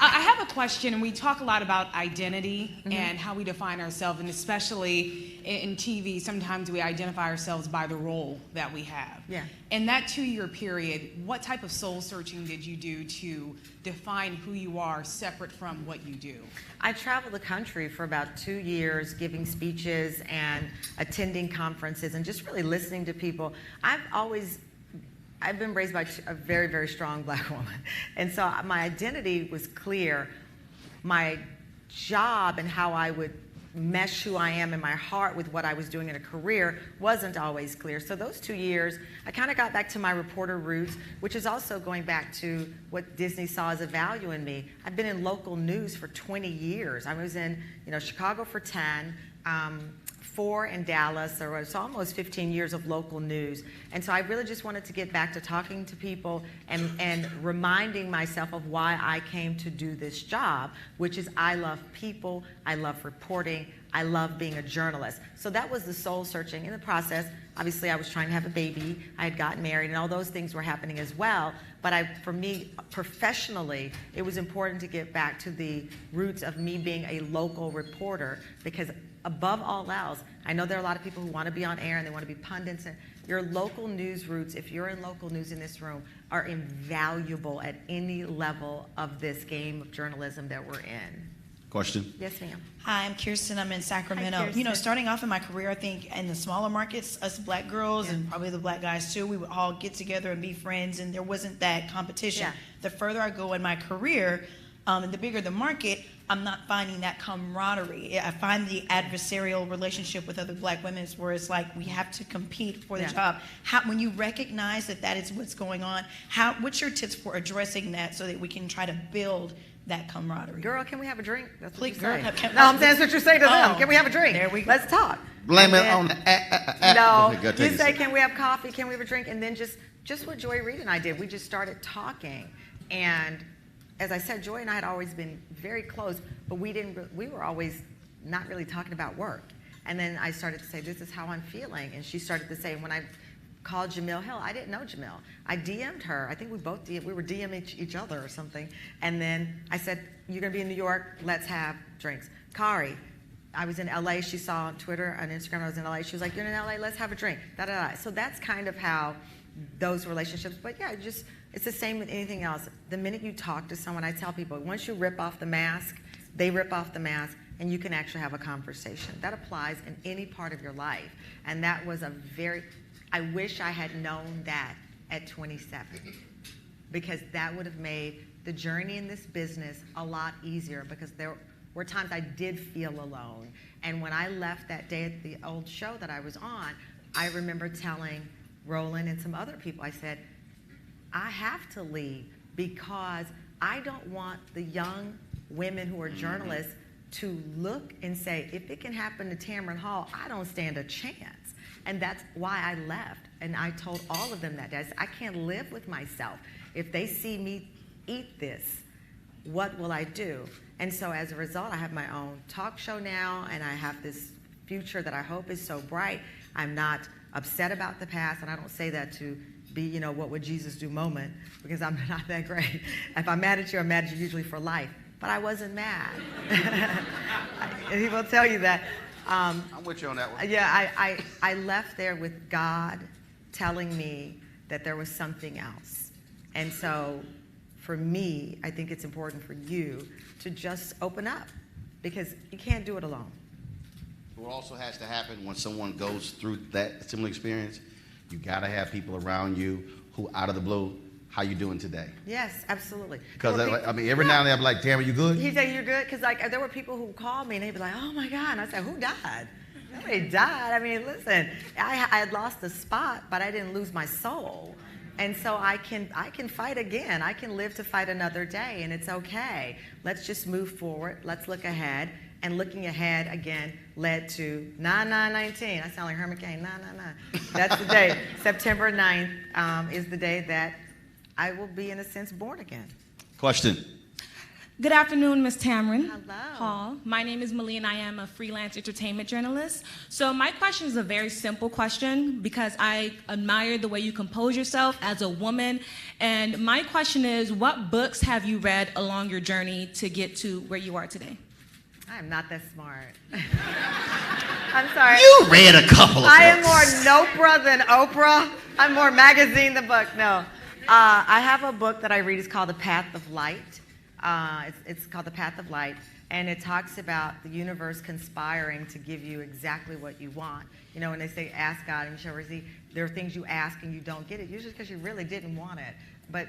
I have a question, and we talk a lot about identity and how we define ourselves, and especially in TV, sometimes we identify ourselves by the role that we have. Yeah. In that 2-year period, what type of soul searching did you do to define who you are separate from what you do? I traveled the country for about 2 years, giving speeches and attending conferences and just really listening to people. I've been raised by a very, very strong black woman. And so my identity was clear. My job and how I would mesh who I am in my heart with what I was doing in a career wasn't always clear. So those 2 years, I kind of got back to my reporter roots, which is also going back to what Disney saw as a value in me. I've been in local news for 20 years. I was in, Chicago for 10, 4 in Dallas, so it's almost 15 years of local news. And so I really just wanted to get back to talking to people and reminding myself of why I came to do this job, which is I love people, I love reporting, I love being a journalist. So that was the soul searching. In the process, obviously I was trying to have a baby, I had gotten married, and all those things were happening as well. But for me, professionally, it was important to get back to the roots of me being a local reporter, because above all else, I know there are a lot of people who want to be on air and they want to be pundits, and your local news roots, if you're in local news in this room, are invaluable at any level of this game of journalism that we're in. Question? Yes, ma'am. Hi, I'm Kirsten. I'm in Sacramento. Hi, Kirsten. Starting off in my career, I think in the smaller markets, us black girls and probably the black guys too, we would all get together and be friends, and there wasn't that competition. Yeah. The further I go in my career, and the bigger the market, I'm not finding that camaraderie. I find the adversarial relationship with other black women where it's like we have to compete for the job. When you recognize that is what's going on, what's your tips for addressing that so that we can try to build that camaraderie? Girl, can we have a drink? That's what Please, you girl, say. have- No, I'm saying that's what you say to them. Oh, Can we have a drink? there we go. Let's talk. Blame it And on then- the No, Go ahead, you say, can we have coffee? Can we have a drink? And then just what Joy Reid and I did. We just started talking. And as I said, Joy and I had always been very close, but we were always not really talking about work. And then I started to say, this is how I'm feeling. And she started to say, when I called Jamil Hill, I didn't know Jamil. I DM'd her. I think we were DMing each other or something. And then I said, you're going to be in New York. Let's have drinks. Kari, I was in LA. She saw on Twitter, on Instagram, I was in LA. She was like, you're in LA, let's have a drink. So that's kind of how those relationships, but yeah, it's the same with anything else. The minute you talk to someone, I tell people, once you rip off the mask, they rip off the mask, and you can actually have a conversation. That applies in any part of your life. And that was I wish I had known that at 27, because that would have made the journey in this business a lot easier, because there were times I did feel alone. And when I left that day at the old show that I was on, I remember telling Roland and some other people, I said, I have to leave because I don't want the young women who are journalists to look and say, if it can happen to Tamron Hall, I don't stand a chance. And that's why I left. And I told all of them that day, I said, I can't live with myself. If they see me eat this, what will I do? And so as a result, I have my own talk show now, and I have this future that I hope is so bright. I'm not upset about the past, and I don't say that to be, you know, what would Jesus do moment, because I'm not that great. If I'm mad at you, I'm mad at you usually for life. But I wasn't mad. He will tell you that. I'm with you on that one. Yeah, I left there with God telling me that there was something else. And so for me, I think it's important for you to just open up, because you can't do it alone. What also has to happen when someone goes through that similar experience, you got to have people around you who, out of the blue, how you doing today? Yes, absolutely. Because, I mean, every now and then I'm like, Tamron, you good? He'd say, you're good? Because like, there were people who called me and they'd be like, oh my God. And I said, who died? Nobody died. I mean, listen, I had lost the spot, but I didn't lose my soul. And so I can fight again. I can live to fight another day, and it's okay. Let's just move forward. Let's look ahead. And looking ahead, again, led to 9/9/19. I sound like Herman Cain, 9/9/9. That's the day. September 9th is the day that I will be, in a sense, born again. Question. Good afternoon, Ms. Tamron Hello. Hall. My name is Malina. I am a freelance entertainment journalist. So my question is a very simple question, because I admire the way you compose yourself as a woman. And my question is, what books have you read along your journey to get to where you are today? I am not that smart. I'm sorry. You read a couple of I am books. more Nopra than Oprah. I'm more magazine than book. No. I have a book that I read. It's called The Path of Light. It's called The Path of Light, and it talks about the universe conspiring to give you exactly what you want. You know, when they say, ask God and you shall receive, there are things you ask and you don't get it, usually because you really didn't want it. But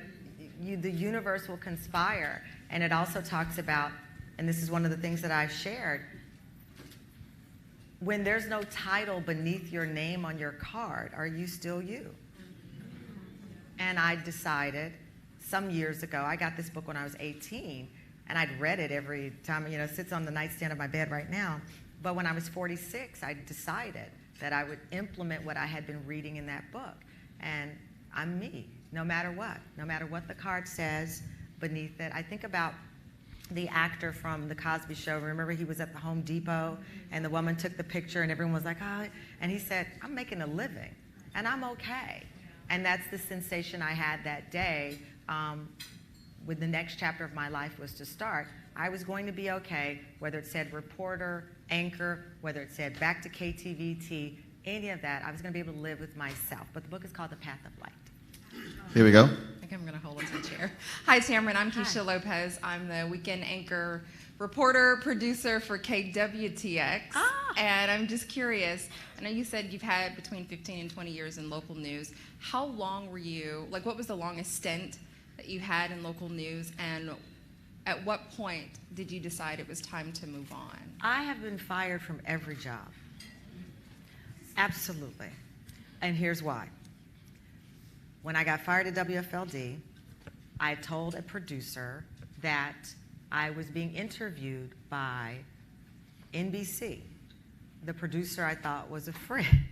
the universe will conspire. And it also talks about, and this is one of the things that I've shared, when there's no title beneath your name on your card, are you still you? And I decided some years ago, I got this book when I was 18, and I'd read it every time, you know, it sits on the nightstand of my bed right now. But when I was 46, I decided that I would implement what I had been reading in that book. And I'm me, no matter what the card says beneath it. I think about the actor from The Cosby Show. Remember, he was at the Home Depot, and the woman took the picture, and everyone was like, oh, and he said, I'm making a living, and I'm okay. And that's the sensation I had that day. When the next chapter of my life was to start, I was going to be okay, whether it said reporter, anchor, whether it said back to KTVT, any of that. I was going to be able to live with myself. But the book is called The Path of Light. Here we go. I think I'm going to hold on to the chair. Hi, Tamron. I'm Keisha Lopez. I'm the weekend anchor, reporter, producer for KWTX. And I'm just curious. I know you said you've had between 15 and 20 years in local news. How long were you, like what was the longest stint that you had in local news, and at what point did you decide it was time to move on? I have been fired from every job. Absolutely. And here's why. When I got fired at WFLD, I told a producer that I was being interviewed by NBC. The producer I thought was a friend,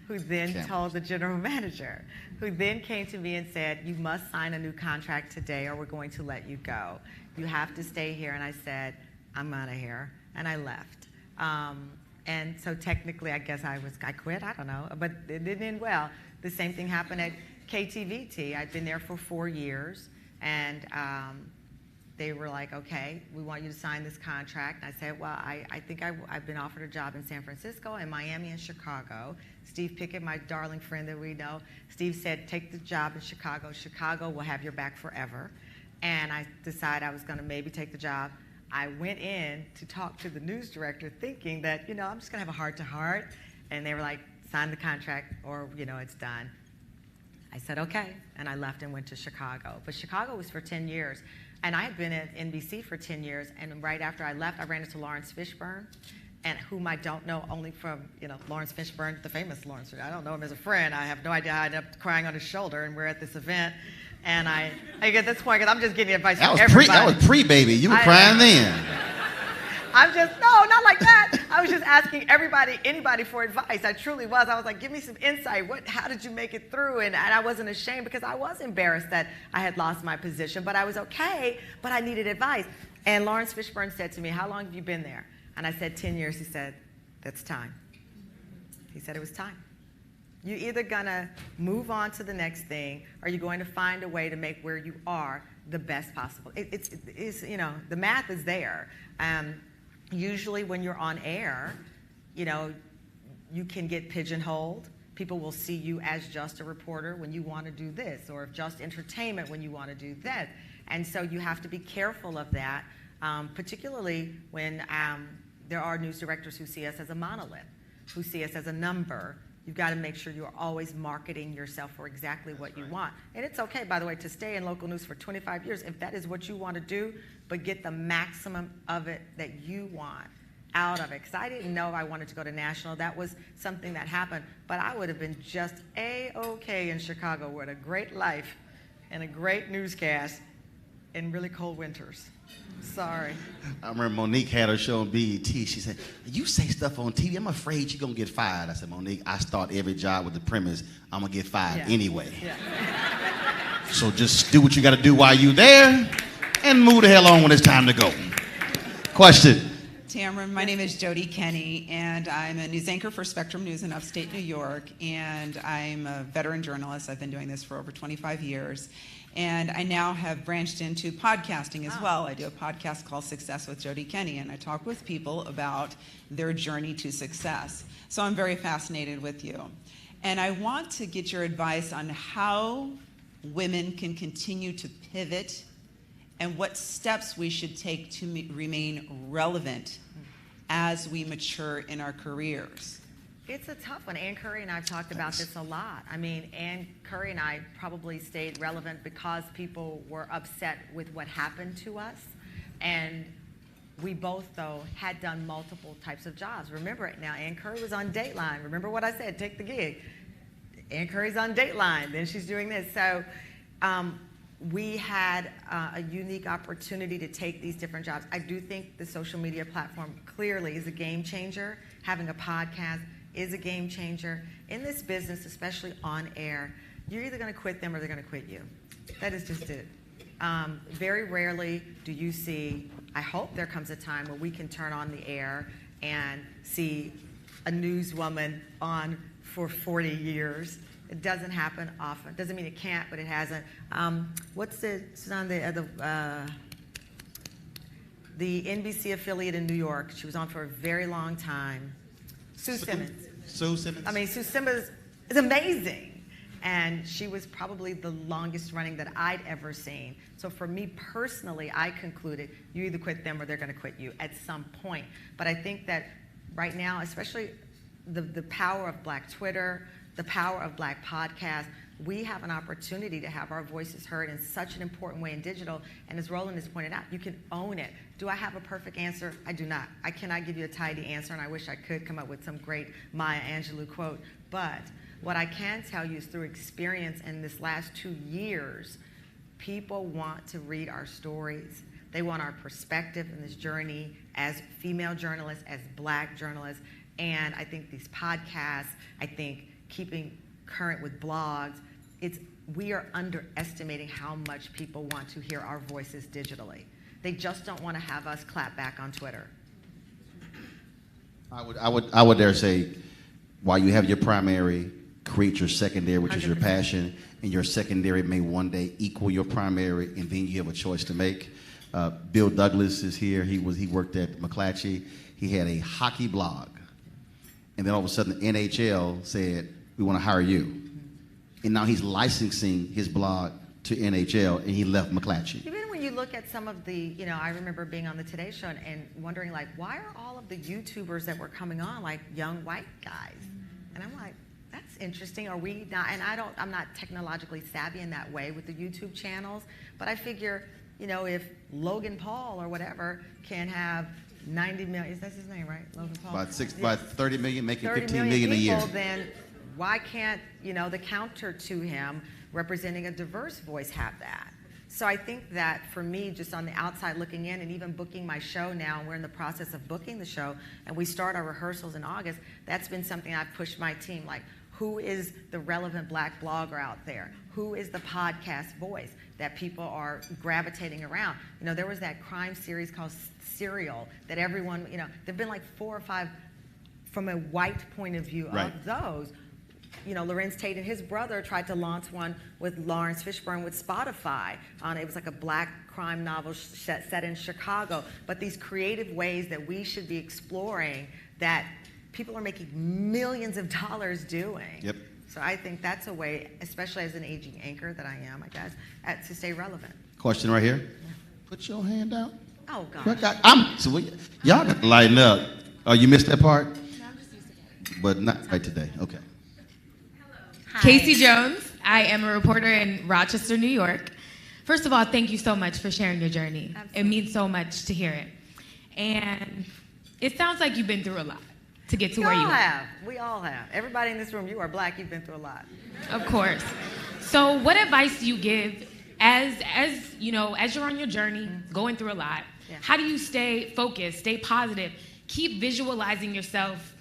who then told the general manager, who then came to me and said, you must sign a new contract today or we're going to let you go. You have to stay here. And I said, I'm out of here. And I left. And so technically, I guess I quit, I don't know, but it didn't end well. The same thing happened at KTVT. I'd been there for 4 years, and they were like, okay, we want you to sign this contract. And I said, well, I think I've been offered a job in San Francisco and Miami and Chicago. Steve Pickett, my darling friend that we know, Steve said, take the job in Chicago. Chicago will have your back forever. And I decided I was going to maybe take the job. I went in to talk to the news director thinking that, you know, I'm just going to have a heart-to-heart. And they were like, sign the contract or, you know, it's done. I said, okay. And I left and went to Chicago. But Chicago was for 10 years. And I had been at NBC for 10 years. And right after I left, I ran into Lawrence Fishburne, and whom I don't know only from, you know, Lawrence Fishburne, the famous Lawrence. I don't know him as a friend. I have no idea how I ended up crying on his shoulder, and we're at this event. And I get this point, because I'm just getting advice from everybody. That was pre-baby. You were crying then. I'm just, no, not like that. I was just asking anybody for advice. I truly was. I was like, give me some insight. How did you make it through? And I wasn't ashamed, because I was embarrassed that I had lost my position, but I was okay, but I needed advice. And Lawrence Fishburne said to me, how long have you been there? And I said, 10 years. He said, that's time. He said it was time. You're either going to move on to the next thing, or you're going to find a way to make where you are the best possible. It's you know, the math is there. Usually when you're on air, you know, you can get pigeonholed. People will see you as just a reporter when you want to do this, or just entertainment when you want to do that. And so you have to be careful of that, particularly when there are news directors who see us as a monolith, who see us as a number. You've got to make sure you're always marketing yourself for exactly what you want. And it's okay, by the way, to stay in local news for 25 years if that is what you want to do, but get the maximum of it that you want out of it. Because I didn't know I wanted to go to national. That was something that happened. But I would have been just A-okay in Chicago with a great life and a great newscast in really cold winters. Sorry. I remember Monique had her show on BET. She said, you say stuff on TV, I'm afraid you're going to get fired. I said, Monique, I start every job with the premise, I'm going to get fired anyway. Yeah. So just do what you got to do while you're there and move the hell on when it's time to go. Question. Tamron, my name is Jody Kenny, and I'm a news anchor for Spectrum News in upstate New York, and I'm a veteran journalist. I've been doing this for over 25 years, and I now have branched into podcasting as well. I do a podcast called Success with Jody Kenny, and I talk with people about their journey to success. So I'm very fascinated with you. And I want to get your advice on how women can continue to pivot and what steps we should take to remain relevant as we mature in our careers. It's a tough one. Ann Curry and I have talked about this a lot. I mean, Ann Curry and I probably stayed relevant because people were upset with what happened to us. And we both, though, had done multiple types of jobs. Remember it now, Ann Curry was on Dateline. Remember what I said, take the gig. Ann Curry's on Dateline, then she's doing this. So we had a unique opportunity to take these different jobs. I do think the social media platform clearly is a game changer. Having a podcast is a game changer. In this business, especially on air, you're either going to quit them or they're going to quit you. That is just it. Very rarely do you see, I hope there comes a time where we can turn on the air and see a newswoman on for 40 years. It doesn't happen often. Doesn't mean it can't, but it hasn't. It's on the NBC affiliate in New York. She was on for a very long time. Sue Simmons. Sue Simmons? I mean, Sue Simmons is amazing. And she was probably the longest running that I'd ever seen. So for me personally, I concluded you either quit them or they're going to quit you at some point. But I think that right now, especially the power of Black Twitter, the power of Black podcasts, we have an opportunity to have our voices heard in such an important way in digital. And as Roland has pointed out, you can own it. Do I have a perfect answer? I do not. I cannot give you a tidy answer, and I wish I could come up with some great Maya Angelou quote. But what I can tell you is through experience in this last 2 years, people want to read our stories. They want our perspective in this journey as female journalists, as Black journalists. And I think these podcasts, I think keeping current with blogs, we are underestimating how much people want to hear our voices digitally. They just don't want to have us clap back on Twitter. I would dare say, while you have your primary, create your secondary, which 100%. Is your passion, and your secondary may one day equal your primary, and then you have a choice to make. Bill Douglas is here. He worked at McClatchy. He had a hockey blog, and then all of a sudden the NHL said, we want to hire you. And now he's licensing his blog to NHL, and he left McClatchy. Even when you look at some of the, I remember being on the Today Show and wondering, like, why are all of the YouTubers that were coming on like young white guys? And I'm like, that's interesting. Are we not? And I'm not technologically savvy in that way with the YouTube channels, but I figure, if Logan Paul or whatever can have 90 million, is that his name, right? Logan Paul? About 30 million, making 15 million a year. Then why can't, the counter to him representing a diverse voice have that? So I think that for me, just on the outside looking in and even booking my show now, we're in the process of booking the show and we start our rehearsals in August, that's been something I've pushed my team, like, Who is the relevant black blogger out there? Who is the podcast voice that people are gravitating around? You know, there was that crime series called Serial that everyone, you know, there've been like 4 or 5 from a white point of view of those. You know, Lorenz Tate and his brother tried to launch one with Lawrence Fishburne with Spotify. It was like a black crime novel set in Chicago. But these creative ways that we should be exploring that people are making millions of dollars doing. Yep. So I think that's a way, especially as an aging anchor that I am, I guess, to stay relevant. Question right here. Put your hand out. Oh, gosh. Y'all got to lighten up. Oh, you missed that part? No, I'm just used to it. But not right today. Okay. Casey Jones. I am a reporter in Rochester, New York. First of all, thank you so much for sharing your journey. Absolutely. It means so much to hear it. And it sounds like you've been through a lot to get to where you are. We all have. Everybody in this room, you are black, you've been through a lot. Of course. So what advice do you give as you know, as you're on your journey, going through a lot? Yeah. How do you stay focused, stay positive, keep visualizing yourself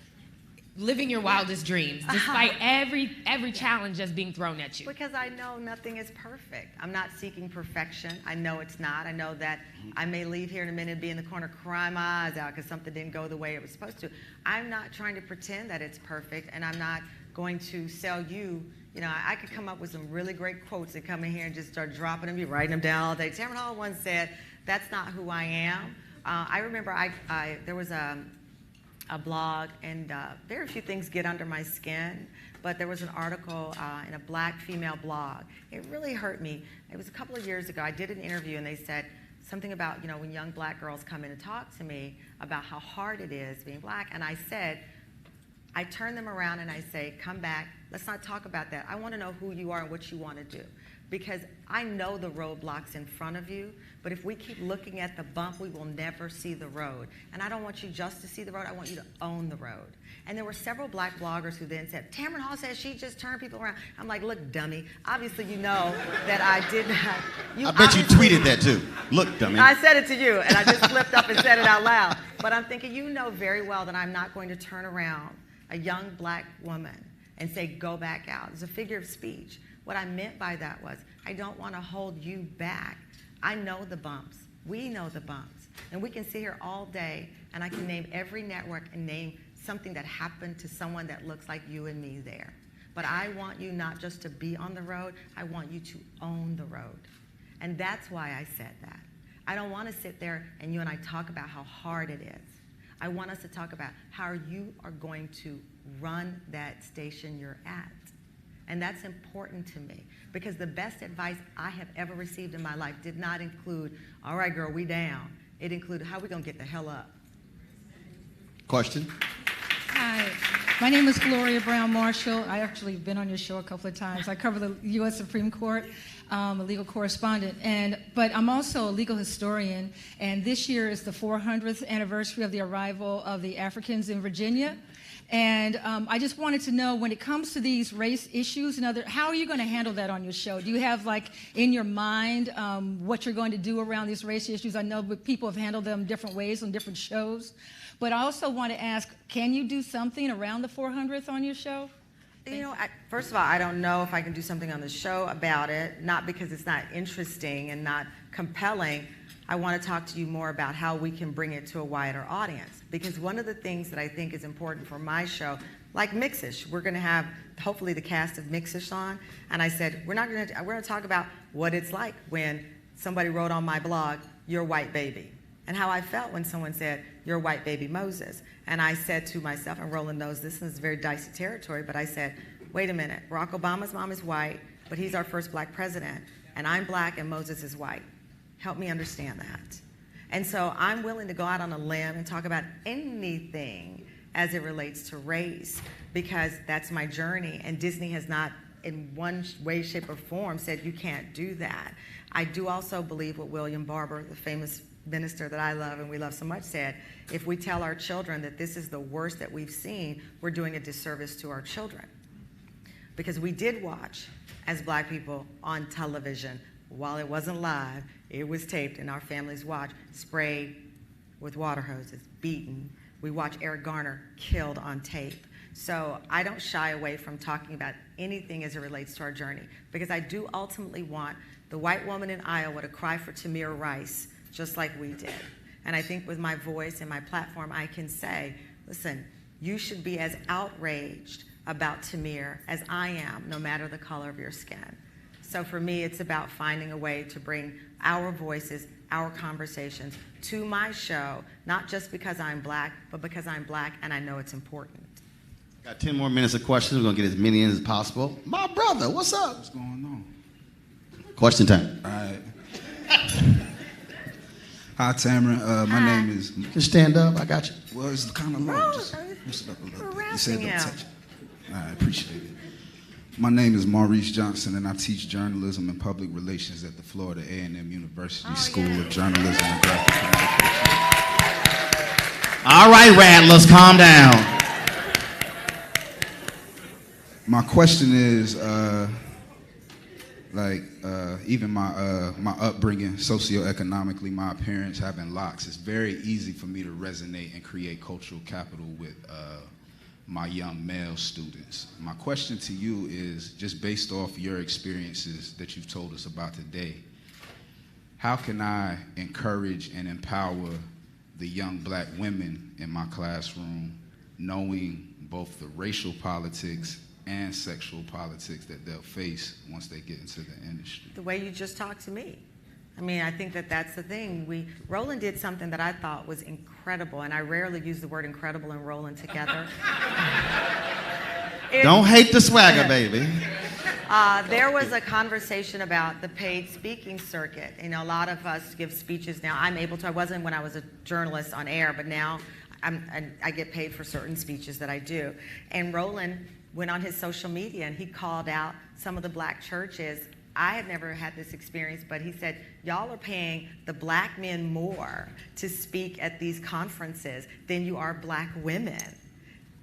living your wildest dreams, despite every challenge that's being thrown at you? Because I know nothing is perfect. I'm not seeking perfection. I know it's not. I know that I may leave here in a minute and be in the corner crying my eyes out because something didn't go the way it was supposed to. I'm not trying to pretend that it's perfect, and I'm not going to sell you. You know, I could come up with some really great quotes and come in here and just start dropping them, be writing them down all day. Tamron Hall once said, "That's not who I am." I remember there was a blog, and very few things get under my skin, but there was an article in a black female blog. It really hurt me. It was a couple of years ago. I did an interview, and they said something about, you know, when young black girls come in and talk to me about how hard it is being black, and I said, I turn them around and I say, come back, let's not talk about that. I want to know who you are and what you want to do. Because I know the roadblocks in front of you, but if we keep looking at the bump, we will never see the road. And I don't want you just to see the road, I want you to own the road. And there were several black bloggers who then said, Tamron Hall says she just turned people around. I'm like, look, dummy, obviously you know that I did not. I bet you tweeted that too. Look, dummy. I said it to you, and I just flipped up and said it out loud. But I'm thinking, you know very well that I'm not going to turn around a young black woman and say, go back out. It's a figure of speech. What I meant by that was, I don't want to hold you back. I know the bumps. We know the bumps. And we can sit here all day, and I can name every network and name something that happened to someone that looks like you and me there. But I want you not just to be on the road, I want you to own the road. And that's why I said that. I don't want to sit there and you and I talk about how hard it is. I want us to talk about how you are going to run that station you're at. And that's important to me, because the best advice I have ever received in my life did not include, all right, girl, we down. It included, how are we going to get the hell up? Question? Hi, my name is Gloria Brown Marshall. I actually have been on your show a couple of times. I cover the U.S. Supreme Court, a legal correspondent, but I'm also a legal historian, and this year is the 400th anniversary of the arrival of the Africans in Virginia. And I just wanted to know, when it comes to these race issues and how are you going to handle that on your show? Do you have, like, in your mind what you're going to do around these race issues? I know people have handled them different ways on different shows. But I also want to ask, can you do something around the 400th on your show? You know, first of all, I don't know if I can do something on the show about it, not because it's not interesting and not compelling. I want to talk to you more about how we can bring it to a wider audience. Because one of the things that I think is important for my show, like Mixish, we're going to have hopefully the cast of Mixish on, and I said, we're going to talk about what it's like when somebody wrote on my blog, "Your white baby," and how I felt when someone said, "Your white baby Moses." And I said to myself, and Roland knows this, and it's very dicey territory, but I said, wait a minute, Barack Obama's mom is white, but he's our first black president, and I'm black and Moses is white. Help me understand that. And so I'm willing to go out on a limb and talk about anything as it relates to race, because that's my journey, and Disney has not in one way, shape, or form said you can't do that. I do also believe what William Barber, the famous minister that I love and we love so much, said, if we tell our children that this is the worst that we've seen, we're doing a disservice to our children. Because we did watch, as black people, on television, while it wasn't live, it was taped, and our families watched, sprayed with water hoses, beaten. We watched Eric Garner killed on tape. So I don't shy away from talking about anything as it relates to our journey, because I do ultimately want the white woman in Iowa to cry for Tamir Rice just like we did. And I think with my voice and my platform, I can say, listen, you should be as outraged about Tamir as I am, no matter the color of your skin. So for me, it's about finding a way to bring our voices, our conversations to my show, not just because I'm black, but because I'm black and I know it's important. Got 10 more minutes of questions. We're going to get as many in as possible. My brother, what's up? What's going on? Question time. All right. Hi, Tamron. My name is... You can stand up. I got you. Well, it's kind of low. Just push it up a little bit. You said don't touch it. I appreciate it. My name is Maurice Johnson, and I teach journalism and public relations at the Florida A&M University School of Journalism and Graphic Communication. All right, Rattlers, calm down. My question is, even my upbringing, socioeconomically, my parents having locks, it's very easy for me to resonate and create cultural capital with my young male students. My question to you is, just based off your experiences that you've told us about today, how can I encourage and empower the young black women in my classroom, knowing both the racial politics and sexual politics that they'll face once they get into the industry? The way you just talked to me. I mean, I think that that's the thing. Roland did something that I thought was incredible, and I rarely use the word incredible and Roland together. Don't hate the swagger, baby. There was a conversation about the paid speaking circuit. You know, a lot of us give speeches now. I'm able to. I wasn't when I was a journalist on air, but now I get paid for certain speeches that I do. And Roland went on his social media and he called out some of the black churches. I had never had this experience, but he said, y'all are paying the black men more to speak at these conferences than you are black women.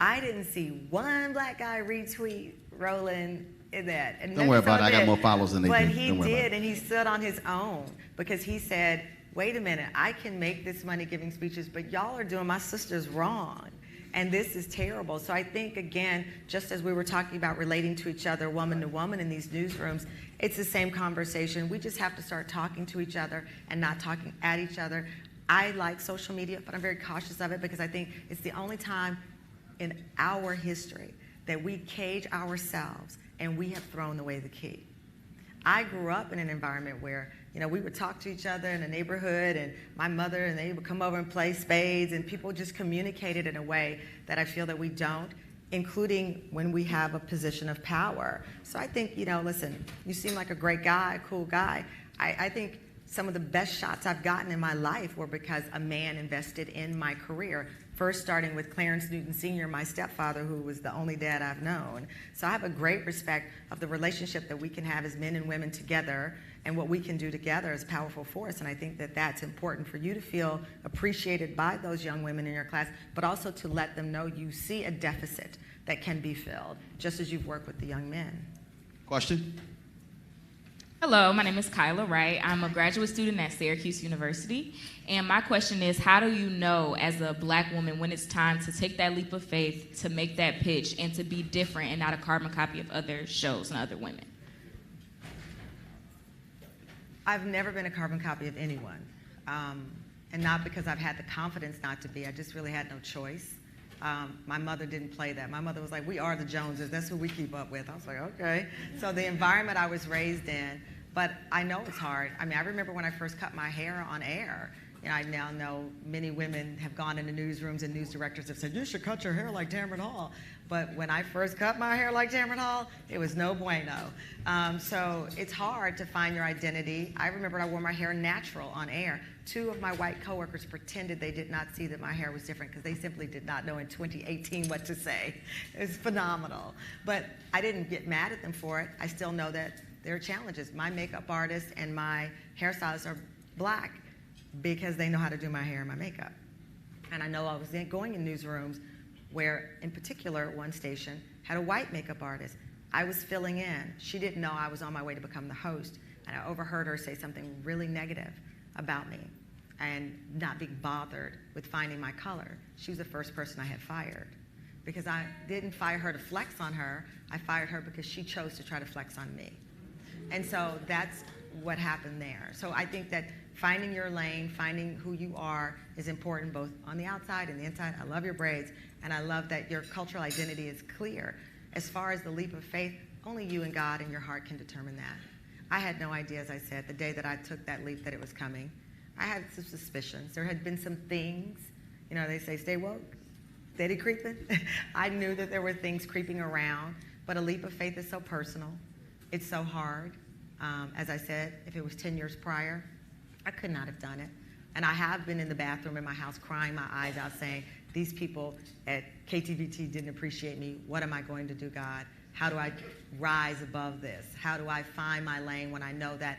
I didn't see one black guy retweet Roland in that. And don't worry about it. I got more followers than they do. But he did, and he stood on his own because he said, wait a minute, I can make this money giving speeches, but y'all are doing my sisters wrong. And this is terrible. So I think, again, just as we were talking about relating to each other, woman to woman in these newsrooms, it's the same conversation. We just have to start talking to each other and not talking at each other. I like social media, but I'm very cautious of it because I think it's the only time in our history that we cage ourselves and we have thrown away the key. I grew up in an environment where, you know, we would talk to each other in the neighborhood, and my mother and they would come over and play spades, and people just communicated in a way that I feel that we don't, including when we have a position of power. So I think, you know, listen, you seem like a great guy, a cool guy. I think some of the best shots I've gotten in my life were because a man invested in my career. First starting with Clarence Newton Sr., my stepfather, who was the only dad I've known. So I have a great respect of the relationship that we can have as men and women together and what we can do together as a powerful force. And I think that that's important for you to feel appreciated by those young women in your class, but also to let them know you see a deficit that can be filled, just as you've worked with the young men. Question? Hello, my name is Kyla Wright. I'm a graduate student at Syracuse University. And my question is, how do you know as a black woman when it's time to take that leap of faith, to make that pitch, and to be different and not a carbon copy of other shows and other women? I've never been a carbon copy of anyone. And not because I've had the confidence not to be. I just really had no choice. My mother didn't play that. My mother was like, we are the Joneses. That's who we keep up with. I was like, okay. So the environment I was raised in, but I know it's hard. I mean, I remember when I first cut my hair on air. And I now know many women have gone into newsrooms and news directors have said, you should cut your hair like Tamron Hall. But when I first cut my hair like Tamron Hall, it was no bueno. So it's hard to find your identity. I remember I wore my hair natural on air. 2 of my white coworkers pretended they did not see that my hair was different because they simply did not know in 2018 what to say. It was phenomenal. But I didn't get mad at them for it. I still know that there are challenges. My makeup artist and my hairstylists are black because they know how to do my hair and my makeup. And I know I was going in newsrooms where, in particular, one station had a white makeup artist. I was filling in. She didn't know I was on my way to become the host. And I overheard her say something really negative about me and not being bothered with finding my color. She was the first person I had fired. because I didn't fire her to flex on her. I fired her because she chose to try to flex on me. And so that's what happened there. So I think that finding your lane, finding who you are is important both on the outside and the inside. I love your braids, and I love that your cultural identity is clear. As far as the leap of faith, only you and God and your heart can determine that. I had no idea, as I said, the day that I took that leap that it was coming. I had some suspicions. There had been some things, you know, they say stay woke, steady creeping. I knew that there were things creeping around, but a leap of faith is so personal. It's so hard. As I said, if it was 10 years prior, I could not have done it. And I have been in the bathroom in my house crying my eyes out saying, these people at KTVT didn't appreciate me. What am I going to do, God? How do I rise above this? How do I find my lane when I know that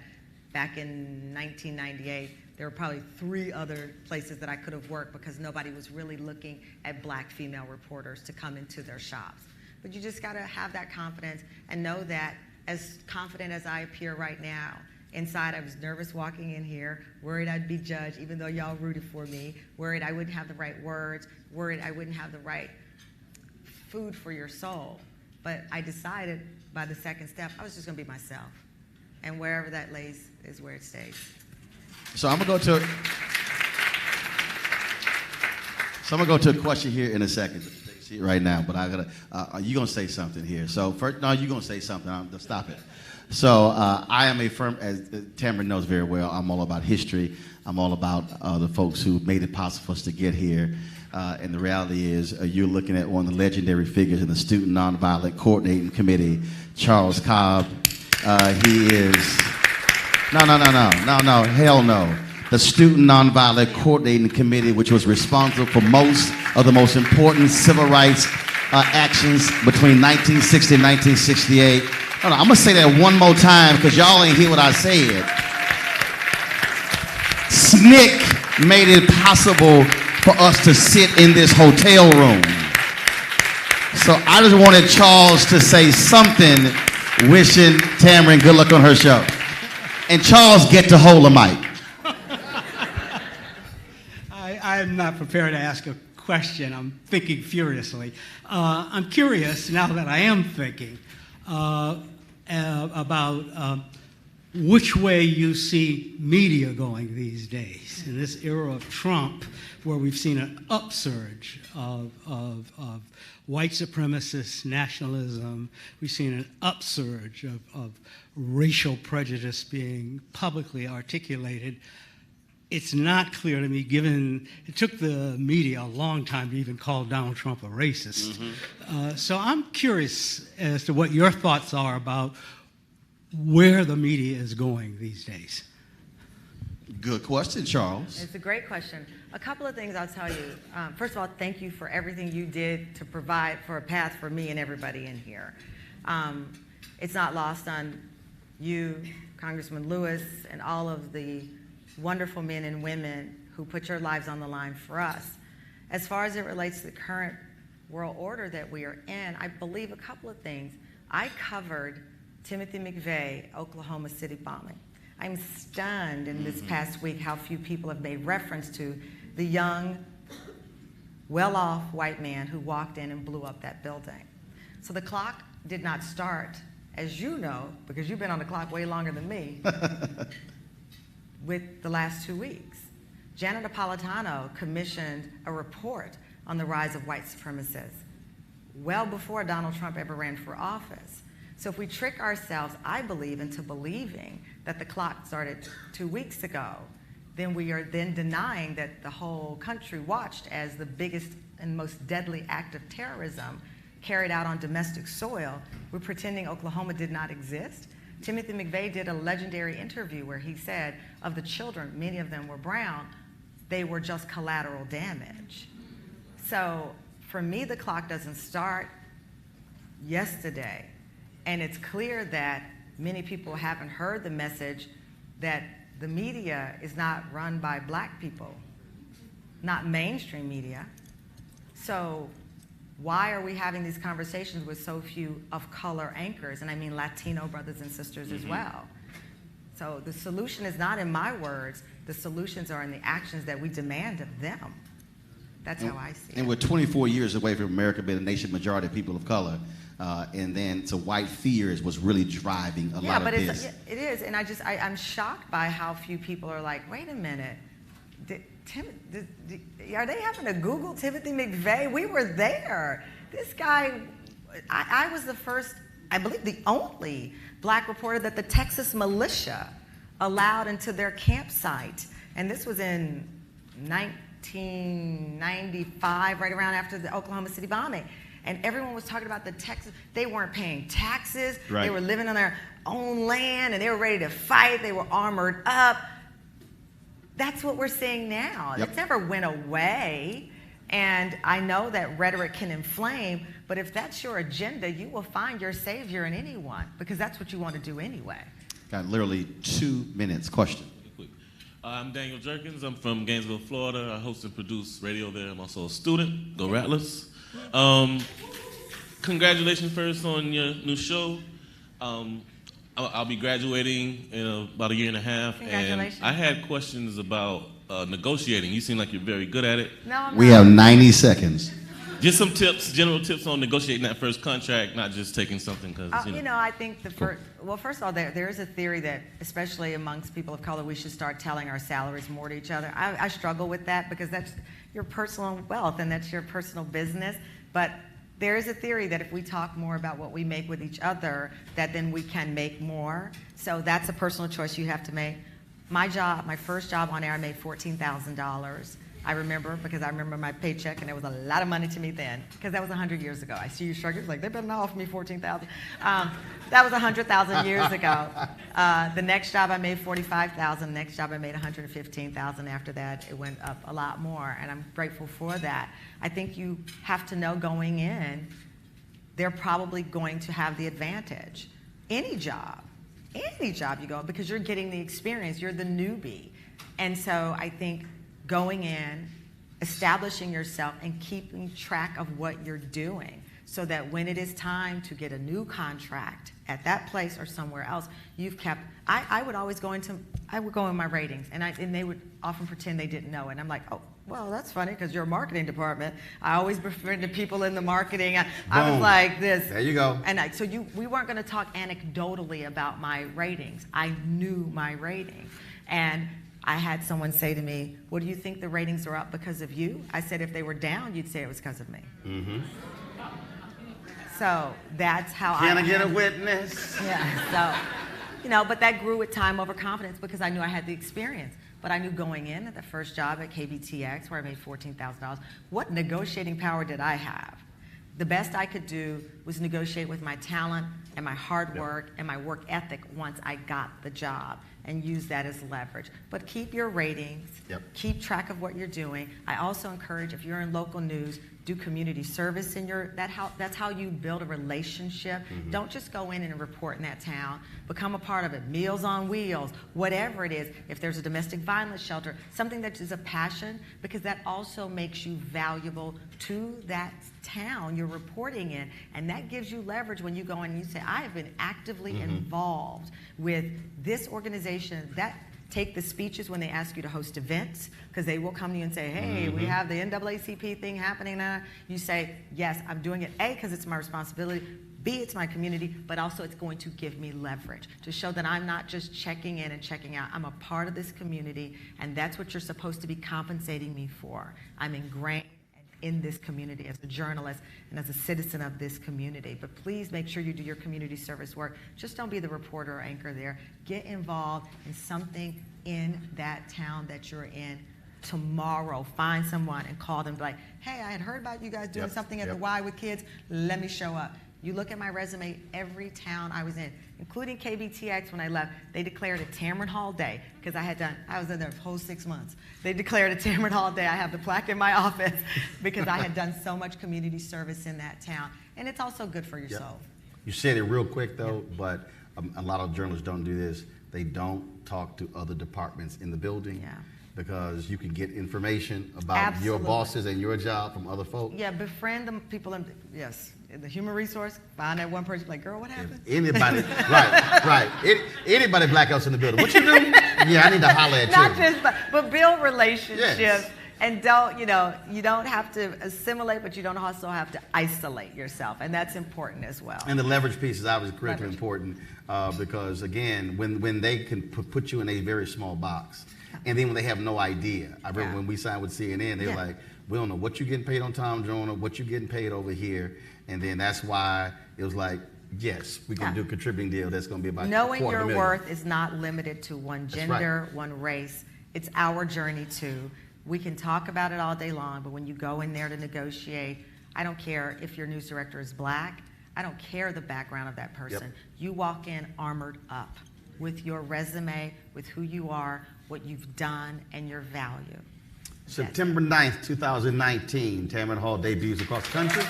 back in 1998, there were probably 3 other places that I could have worked because nobody was really looking at black female reporters to come into their shops. But you just gotta have that confidence and know that as confident as I appear right now, inside I was nervous walking in here, worried I'd be judged even though y'all rooted for me, worried I wouldn't have the right words, worried I wouldn't have the right food for your soul. But I decided by the second step, I was just gonna be myself. And wherever that lays is where it stays. So I'm gonna go to a question here in a second. See it right now, but I gotta. You gonna say something here? So first, no, you gonna say something. Stop it. So I am a firm, as Tamron knows very well. I'm all about history. I'm all about the folks who made it possible for us to get here. And the reality is, you're looking at one of the legendary figures in the Student Nonviolent Coordinating Committee, Charles Cobb. He is. No, hell no. The Student Nonviolent Coordinating Committee, which was responsible for most of the most important civil rights actions between 1960 and 1968. I'm going to say that one more time because y'all ain't hear what I said. SNCC made it possible for us to sit in this hotel room. So I just wanted Charles to say something wishing Tamron good luck on her show. And Charles, get to hold the mic. I am not prepared to ask a question. I'm thinking furiously. I'm curious, now that I am thinking, about which way you see media going these days. In this era of Trump, where we've seen an upsurge of white supremacist nationalism, we've seen an upsurge of racial prejudice being publicly articulated. It's not clear to me, given it took the media a long time to even call Donald Trump a racist. Mm-hmm. So I'm curious as to what your thoughts are about where the media is going these days. Good question, Charles. It's a great question. A couple of things I'll tell you. First of all, thank you for everything you did to provide for a path for me and everybody in here. It's not lost on you, Congressman Lewis, and all of the wonderful men and women who put your lives on the line for us. As far as it relates to the current world order that we are in, I believe a couple of things. I covered Timothy McVeigh, Oklahoma City bombing. I'm stunned in this past week how few people have made reference to the young, well-off white man who walked in and blew up that building. So the clock did not start, as you know, because you've been on the clock way longer than me, with the last 2 weeks. Janet Napolitano commissioned a report on the rise of white supremacists well before Donald Trump ever ran for office. So if we trick ourselves, I believe, into believing that the clock started 2 weeks ago, then we are then denying that the whole country watched as the biggest and most deadly act of terrorism carried out on domestic soil. We're pretending Oklahoma did not exist. Timothy McVeigh did a legendary interview where he said of the children, many of them were brown, they were just collateral damage. So for me, the clock doesn't start yesterday. And it's clear that many people haven't heard the message that the media is not run by black people, not mainstream media. So why are we having these conversations with so few of color anchors? And I mean Latino brothers and sisters as well. So the solution is not in my words. The solutions are in the actions that we demand of them. That's how I see it. And we're 24 years away from America being a nation majority of people of color. And then so white fear is what's really driving a lot of this. Yeah, but it is. And I'm shocked by how few people are like, wait a minute. Are they having to Google Timothy McVeigh? We were there. This guy, I was the first, I believe the only black reporter that the Texas militia allowed into their campsite. And this was in 1995, right around after the Oklahoma City bombing. And everyone was talking about the Texas, they weren't paying taxes, right. They were living on their own land, and they were ready to fight, they were armored up. That's what we're seeing now. Yep. It never went away. And I know that rhetoric can inflame, but if that's your agenda, you will find your savior in anyone, because that's what you want to do anyway. Got literally 2 minutes. Question. I'm Daniel Jerkins. I'm from Gainesville, Florida. I host and produce radio there. I'm also a student. Go Rattlers. Congratulations first on your new show. I'll be graduating in about a year and a half. Congratulations. And I had questions about negotiating. You seem like you're very good at it. No, We have 90 seconds. Just some tips, general tips on negotiating that first contract, not just taking something because, I think first of all, there is a theory that, especially amongst people of color, we should start telling our salaries more to each other. I struggle with that because that's your personal wealth and that's your personal business. But there is a theory that if we talk more about what we make with each other, that then we can make more. So that's a personal choice you have to make. My first job on air, I made $14,000. I remember, because I remember my paycheck, and it was a lot of money to me then, because that was 100 years ago. I see you struggling, like, they better not offer me $14,000. That was 100,000 years ago. The next job I made $45,000. The next job I made $115,000. After that, it went up a lot more, and I'm grateful for that. I think you have to know going in, they're probably going to have the advantage. Any job you go, because you're getting the experience, you're the newbie. And so I think going in, establishing yourself, and keeping track of what you're doing so that when it is time to get a new contract at that place or somewhere else, you've kept, I would always go in my ratings, and they would often pretend they didn't know it. And I'm like, oh, well, that's funny because you're a marketing department. I always befriended people in the marketing. I was like this. There you go. And we weren't going to talk anecdotally about my ratings. I knew my ratings. And I had someone say to me, well, do you think the ratings are up because of you? I said, if they were down, you'd say it was because of me. Mm-hmm. So that's how Can I get a witness? Yeah, so, but that grew with time over confidence because I knew I had the experience. But I knew going in at the first job at KBTX, where I made $14,000, what negotiating power did I have? The best I could do was negotiate with my talent and my hard work and my work ethic once I got the job, and use that as leverage. But keep your ratings, keep track of what you're doing. I also encourage, if you're in local news, do community service that's how you build a relationship. Mm-hmm. Don't just go in and report in that town. Become a part of it. Meals on Wheels, whatever it is. If there's a domestic violence shelter, something that is a passion, because that also makes you valuable to that town you're reporting in. And that gives you leverage when you go in and you say, I have been actively involved with this organization. Take the speeches when they ask you to host events, because they will come to you and say, hey, we have the NAACP thing happening now. You say, yes, I'm doing it, A, because it's my responsibility, B, it's my community, but also it's going to give me leverage to show that I'm not just checking in and checking out. I'm a part of this community, and that's what you're supposed to be compensating me for. I'm ingrained in this community as a journalist and as a citizen of this community. But please make sure you do your community service work. Just don't be the reporter or anchor there. Get involved in something in that town that you're in tomorrow. Find someone and call them, be like, hey, I had heard about you guys doing something at the Y with kids. Let me show up. You look at my resume, every town I was in, including KBTX when I left, they declared a Tamron Hall Day, because I was in there for a whole 6 months. They declared a Tamron Hall Day. I have the plaque in my office because I had done so much community service in that town. And it's also good for your soul. You said it real quick, though, but a lot of journalists don't do this. They don't talk to other departments in the building. Because you can get information about your bosses and your job from other folks. Yeah, befriend the people in, the human resource, find that one person, like, girl, what happened? Anybody, right. Anybody black else in the building. What you do? Yeah, I need to holler at you. Not just, but build relationships. And don't, you don't have to assimilate, but you don't also have to isolate yourself. And that's important as well. And the leverage piece is obviously critically important because, again, when they can put you in a very small box, and then when they have no idea. I remember when we signed with CNN, they were like, we don't know what you're getting paid on Tom Joyner, what you're getting paid over here. And then that's why it was like, yes, we can do a contributing deal that's going to be about knowing $250,000. your worth is not limited to one gender, one race. It's our journey too. We can talk about it all day long, but when you go in there to negotiate, I don't care if your news director is black. I don't care the background of that person. You walk in armored up with your resume, with who you are, what you've done, and your value. September 9th, 2019, Tamron Hall debuts across the country.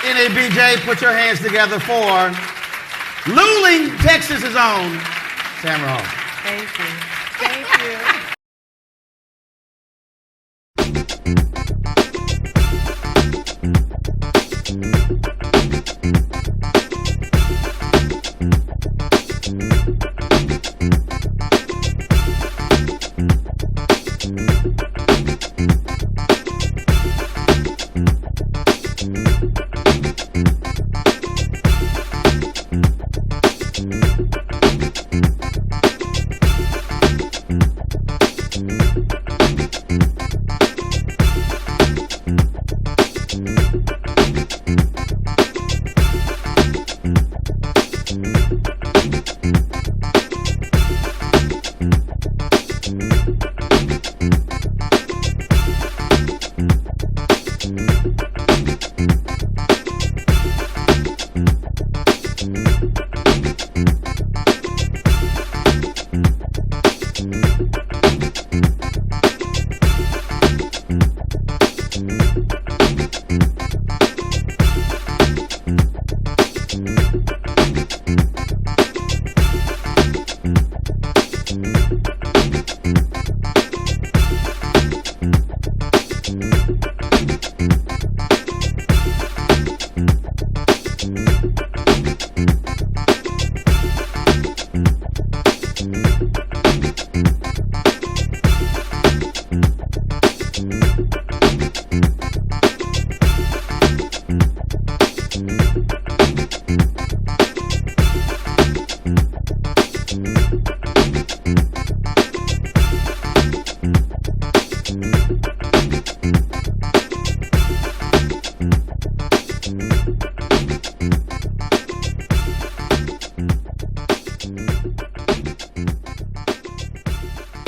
NABJ, put your hands together for Luling, Texas' own Tamron Hall. Thank you. Thank you.